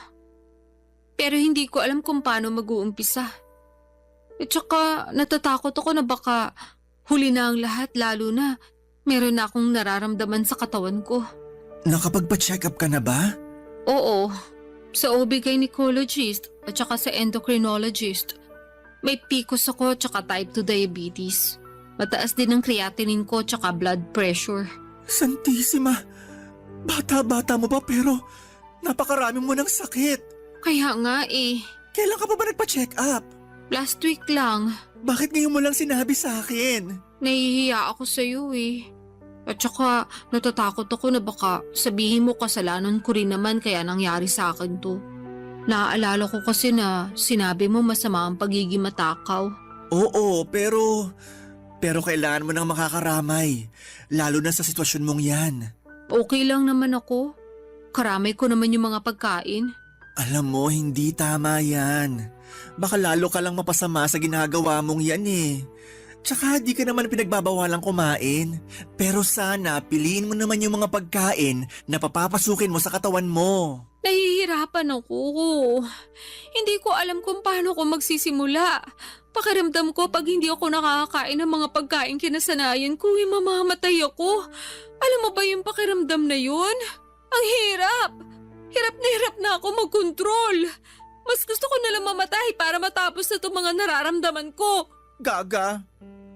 hindi ko alam kung paano mag-uumpisa. At saka natatakot ako na baka huli na ang lahat lalo na meron na akong nararamdaman sa katawan ko. Nakapagpa-check up ka na ba? Oo, sa OB-gynecologist at saka sa endocrinologist. May PCOS ako at saka type 2 diabetes. Mataas din ang creatinine ko at saka blood pressure. Santisima! Bata-bata mo ba pero napakarami mo ng sakit. Kaya nga Kailan ka pa ba nagpa-check up? last week lang. Bakit ngayon mo lang sinabi sa akin? Nahihiya ako sa iyo At saka natatakot ako na baka sabihin mo kasalanan ko rin naman kaya nangyari sa akin to. Naaalala ko kasi na sinabi mo masama ang pagiging matakaw. Oo, pero kailangan mo nang makakaramay. Lalo na sa sitwasyon mong yan. Okay lang naman ako. Karamay ko naman yung mga pagkain. Alam mo, hindi tama yan. Baka lalo ka lang mapasama sa ginagawa mong yan Tsaka di ka naman pinagbabawalang kumain. Pero sana piliin mo naman yung mga pagkain na papapasukin mo sa katawan mo. Nahihirapan ako. Hindi ko alam kung paano ko magsisimula. Pakiramdam ko pag hindi ako nakakakain ng mga pagkain kinasanayan ko, mamamatay ako. Alam mo ba yung pakiramdam na yun? Ang hirap! Hirap na ako magkontrol. Mas gusto ko nalang mamatay para matapos na itong mga nararamdaman ko. Gaga,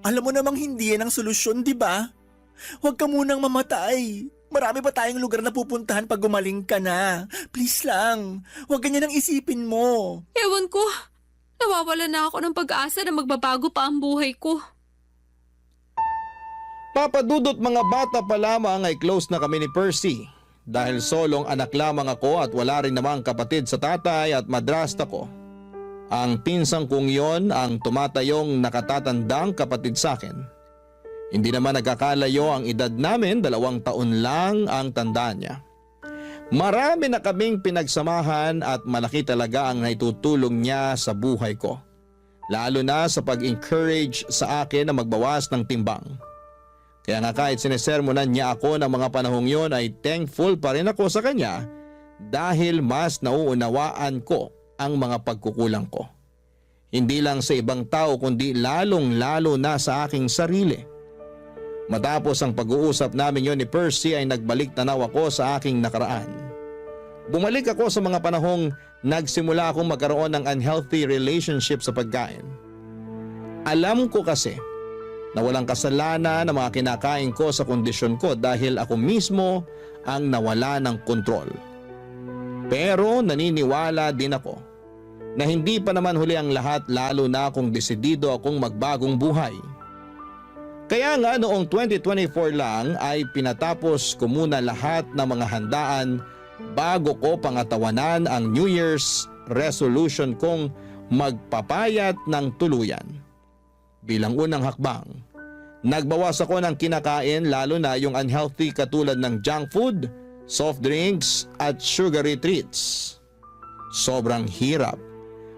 alam mo namang hindi yan ang solusyon, di ba? Huwag ka munang mamatay. Marami pa tayong lugar na pupuntahan pag gumaling ka na. Please lang, huwag ganyan ang isipin mo. Ewan ko, nawawala na ako ng pag-asa na magbabago pa ang buhay ko. Papadudot mga bata pa lamang ay close na kami ni Percy. Dahil solong anak lamang ako at wala rin namang kapatid sa tatay at madrasta ko. Ang pinsang kong yon ang tumatayong nakatatandang kapatid sa akin. Hindi naman nagkakalayo ang edad namin, 2 taon lang ang tanda niya. Marami na kaming pinagsamahan at malaki talaga ang naitutulong niya sa buhay ko. Lalo na sa pag-encourage sa akin na magbawas ng timbang. Kaya nga kahit sinesermonan niya ako ng mga panahong yon ay thankful pa rin ako sa kanya dahil mas nauunawaan ko ang mga pagkukulang ko. Hindi lang sa ibang tao kundi lalong-lalo na sa aking sarili. Matapos ang pag-uusap namin yon ni Percy ay nagbalik tanaw ako sa aking nakaraan. Bumalik ako sa mga panahong nagsimula akong magkaroon ng unhealthy relationship sa pagkain. Alam ko kasi na walang kasalanan na mga kinakain ko sa kondisyon ko dahil ako mismo ang nawala ng kontrol. Pero naniniwala din ako na hindi pa naman huli ang lahat lalo na kung desidido akong magbagong buhay. Kaya nga noong 2024 lang ay pinatapos ko muna lahat ng mga handaan bago ko pangatawanan ang New Year's resolution kong magpapayat ng tuluyan. Bilang unang hakbang, nagbawas ako ng kinakain lalo na yung unhealthy katulad ng junk food, soft drinks at sugary treats. Sobrang hirap.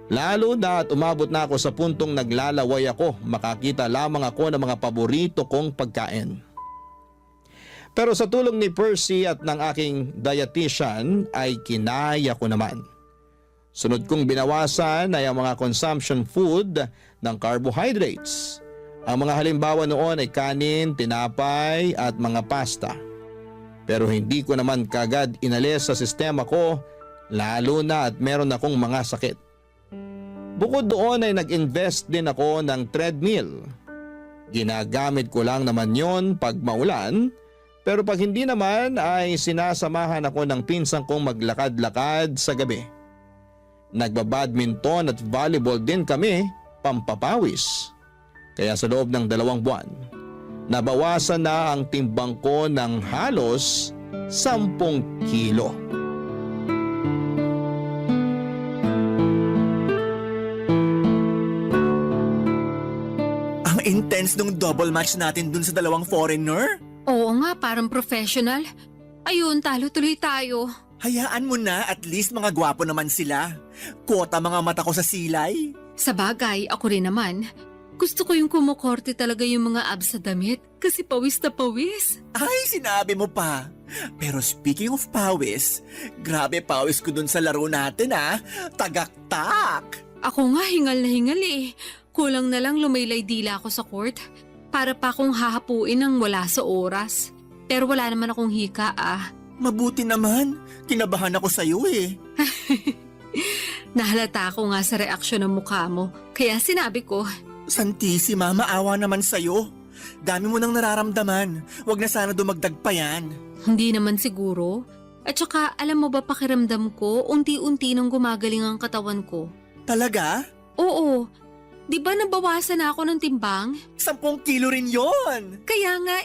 Lalo na at umabot na ako sa puntong naglalaway ako, makakita lamang ako ng mga paborito kong pagkain. Pero sa tulong ni Percy at ng aking dietitian ay kinaya ko naman. Sunod kong binawasan ay ang mga consumption food ng carbohydrates. Ang mga halimbawa noon ay kanin, tinapay at mga pasta. Pero hindi ko naman kagad inalis sa sistema ko, lalo na at meron akong mga sakit. Bukod doon ay nag-invest din ako ng treadmill. Ginagamit ko lang naman yon pag maulan, pero pag hindi naman ay sinasamahan ako ng pinsan kong maglakad-lakad sa gabi. Nagbabadminton at volleyball din kami, pampapawis. Kaya sa loob ng 2 buwan, nabawasan na ang timbang ko ng halos 10 kilo. Ang intense nung double match natin dun sa 2 foreigner. Oo nga, parang professional. Ayun, talo tuloy tayo. Hayaan mo na, at least mga gwapo naman sila. Kota mga mata ko sa silay. Sa bagay, ako rin naman. Gusto ko yung kumukorte talaga yung mga abs sa damit kasi pawis na pawis. Ay, sinabi mo pa. Pero speaking of pawis, grabe pawis ko dun sa laro natin Tagaktak! Ako nga hingal na hingal eh. Kulang na lang lumaylay dila ako sa court para pa akong hahapuin ng wala sa oras. Pero wala naman akong hika Mabuti naman. Kinabahan ako sa'yo eh. Nahalata ko nga sa reaksyon ng mukha mo. Kaya sinabi ko, Santissima, maawa naman sa'yo. Dami mo nang nararamdaman. Huwag na sana dumagdag pa yan. hindi naman siguro. At saka alam mo ba pakiramdam ko, unti-unti nang gumagaling ang katawan ko. Talaga? Oo. Di ba nabawasan na ako ng timbang? 10 kilo rin yon. Kaya nga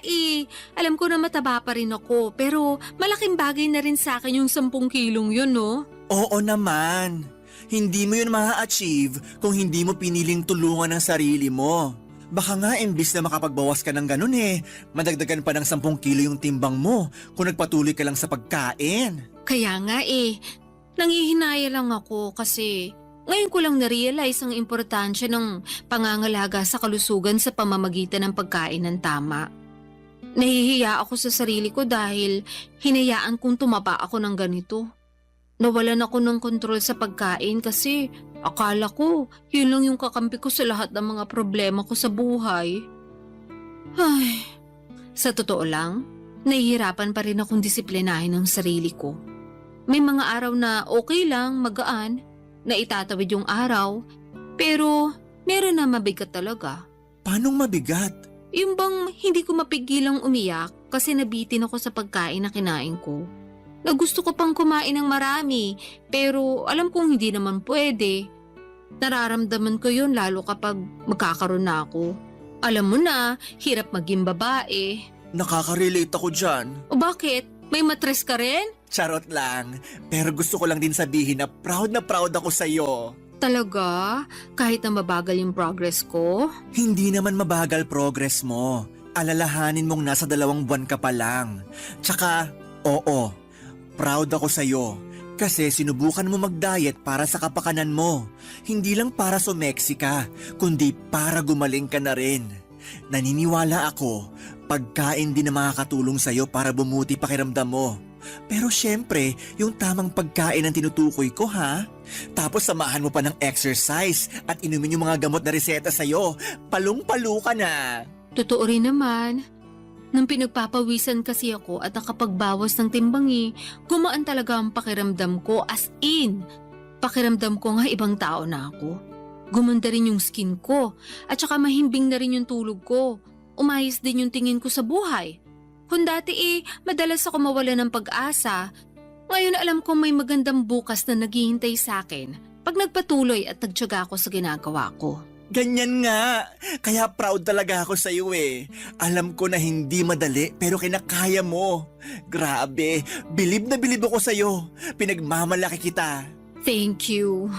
alam ko na mataba pa rin ako, pero malaking bagay na rin sa akin yung 10 kilong yun, no? Oo naman. Hindi mo yun ma-achieve kung hindi mo piniling tulungan ang sarili mo. Baka nga imbis na makapagbawas ka ng ganun madagdagan pa ng 10 kilo yung timbang mo kung nagpatuloy ka lang sa pagkain. Kaya nga nangihinaya lang ako kasi ngayon ko lang na-realize ang importansya ng pangangalaga sa kalusugan sa pamamagitan ng pagkain ng tama. Nahihiya ako sa sarili ko dahil hinayaan kong tumaba ako ng ganito. Nawalan ako ng kontrol sa pagkain kasi akala ko yun lang yung kakampi ko sa lahat ng mga problema ko sa buhay. Ay, sa totoo lang, nahihirapan pa rin akong disiplinahin ang sarili ko. May mga araw na okay lang, magaan, na itatawid yung araw, pero meron na mabigat talaga. Paanong mabigat? Yung bang hindi ko mapigilang umiyak kasi nabitin ako sa pagkain na kinain ko. Na gusto ko pang kumain ng marami, pero alam kong hindi naman pwede. Nararamdaman ko yun lalo kapag magkakaroon na ako. Alam mo na, hirap maging babae. Nakaka-relate ako dyan. O bakit? May matres ka rin? Charot lang. Pero gusto ko lang din sabihin na proud ako sa'yo. Talaga? Kahit na mabagal yung progress ko? Hindi naman mabagal progress mo. Alalahanin mong nasa 2 buwan ka pa lang. Tsaka, oo, proud ako sa'yo. Kasi sinubukan mo mag-diet para sa kapakanan mo. Hindi lang para sumeksi ka, kundi para gumaling ka na rin. Naniniwala ako, pagkain din na makakatulong sa'yo para bumuti pakiramdam mo. Pero syempre, yung tamang pagkain ang tinutukoy ko Tapos samahan mo pa ng exercise at inumin yung mga gamot na reseta sa'yo. Palung-palo ka na. Totoo rin naman. Nang pinagpapawisan kasi ako at nakapagbawas ng timbang gumaan talaga ang pakiramdam ko as in. Pakiramdam ko nga ibang tao na ako. Gumanda rin yung skin ko at saka mahimbing na rin yung tulog ko. Umayos din yung tingin ko sa buhay. Kung dati madalas ako mawala ng pag-asa, ngayon alam kong may magandang bukas na naghihintay sa akin pag nagpatuloy at nagtiyaga ako sa ginagawa ko. Ganyan nga. Kaya proud talaga ako sa iyo Alam ko na hindi madali pero kinakaya mo. Grabe, bilib na bilib ako sa iyo. Pinagmamalaki kita. Thank you.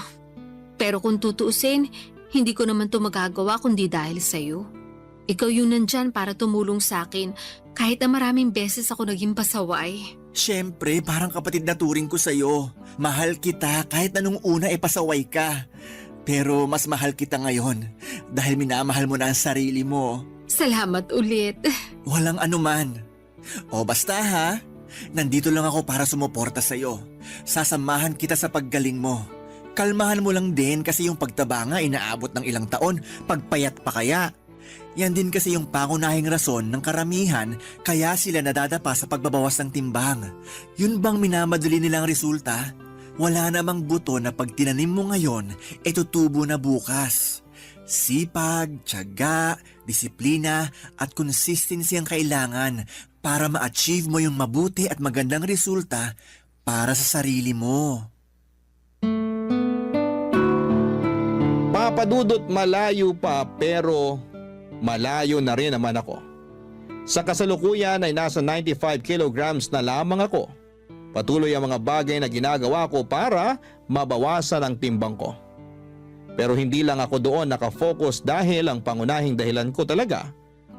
Pero kung tutuusin, Hindi ko naman to magagawa kundi dahil sa'yo. Ikaw yung nandyan para tumulong sa akin kahit na maraming beses ako naging pasaway. Siyempre, parang kapatid na turing ko sa'yo. Mahal kita kahit na nung una pasaway ka. Pero mas mahal kita ngayon dahil minamahal mo na ang sarili mo. Salamat ulit. Walang anuman. O basta ha, nandito lang ako para sumuporta sa'yo. Sasamahan kita sa paggaling mo. Kalmahan mo lang din kasi yung pagtaba nga inaabot ng ilang taon, pagpayat pa kaya. Yan din kasi yung pangunahing rason ng karamihan kaya sila nadadapa sa pagbabawas ng timbang. Yun bang minamadali nilang resulta? Wala namang buto na pag tinanim mo ngayon, tutubo na bukas. Sipag, tiyaga, disiplina at consistency ang kailangan para ma-achieve mo yung mabuti at magandang resulta para sa sarili mo. Papadudot malayo pa pero malayo na rin naman ako. Sa kasalukuyan ay nasa 95 kilograms na lamang ako. Patuloy ang mga bagay na ginagawa ko para mabawasan ang timbang ko. Pero hindi lang ako doon nakafocus dahil ang pangunahing dahilan ko talaga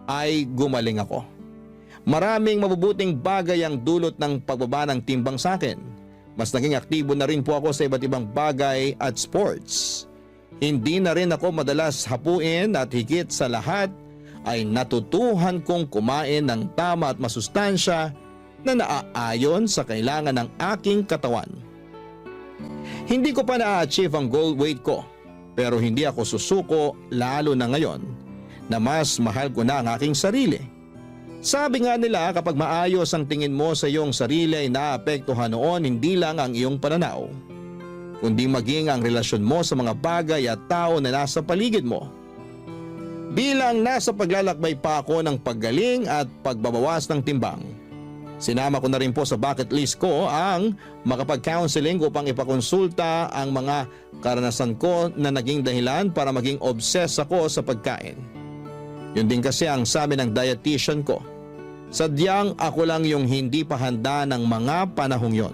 ay gumaling ako. Maraming mabubuting bagay ang dulot ng pagbaba ng timbang sa akin. Mas naging aktibo na rin po ako sa iba't ibang bagay at sports. Hindi na rin ako madalas hapuin at higit sa lahat ay natutuhan kong kumain ng tama at masustansya na naaayon sa kailangan ng aking katawan. Hindi ko pa na-achieve ang goal weight ko pero hindi ako susuko lalo na ngayon na mas mahal ko na ang aking sarili. Sabi nga nila kapag maayos ang tingin mo sa iyong sarili ay naapektuhan noon hindi lang ang iyong pananaw, kundi maging ang relasyon mo sa mga bagay at tao na nasa paligid mo. Bilang nasa paglalakbay pa ako ng paggaling at pagbabawas ng timbang, sinama ko na rin po sa bucket list ko ang makapag-counseling upang ipakonsulta ang mga karanasan ko na naging dahilan para maging obsessed ako sa pagkain. Yun din kasi ang sabi ng dietitian ko. Sadyang ako lang yung hindi pa handa ng mga panahong yon.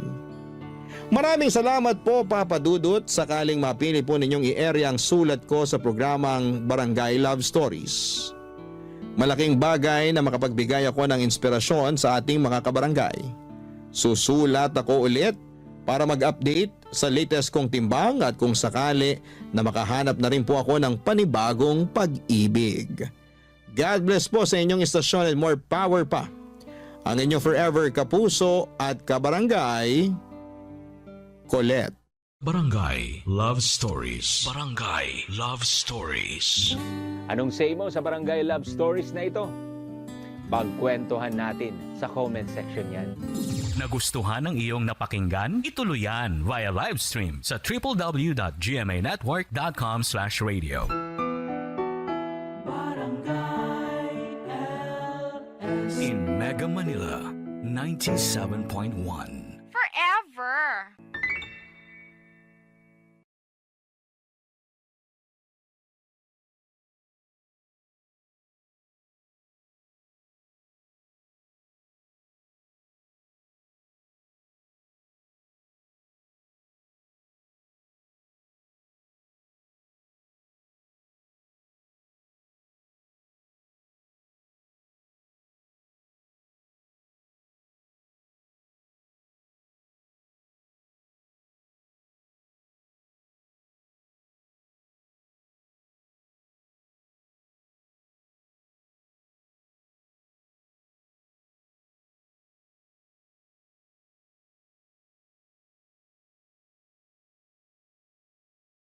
Maraming salamat po Papa Dudut, sakaling mapili po ninyong i-area ang sulat ko sa programang Barangay Love Stories. Malaking bagay na makapagbigay ako ng inspirasyon sa ating mga kabarangay. Susulat ako ulit para mag-update sa latest kong timbang at kung sakali na makahanap na rin po ako ng panibagong pag-ibig. God bless po sa inyong istasyon and more power pa. Ang inyong forever kapuso at kabarangay, Colette. Barangay Love Stories. Barangay Love Stories. Anong say mo sa Barangay Love Stories na ito? Pagkwentuhan natin sa comment section yan. Nagustuhan ng iyong napakinggan? Ituloy yan via live stream sa www.gmanetwork.com/radio. In Mega Manila, 97.1.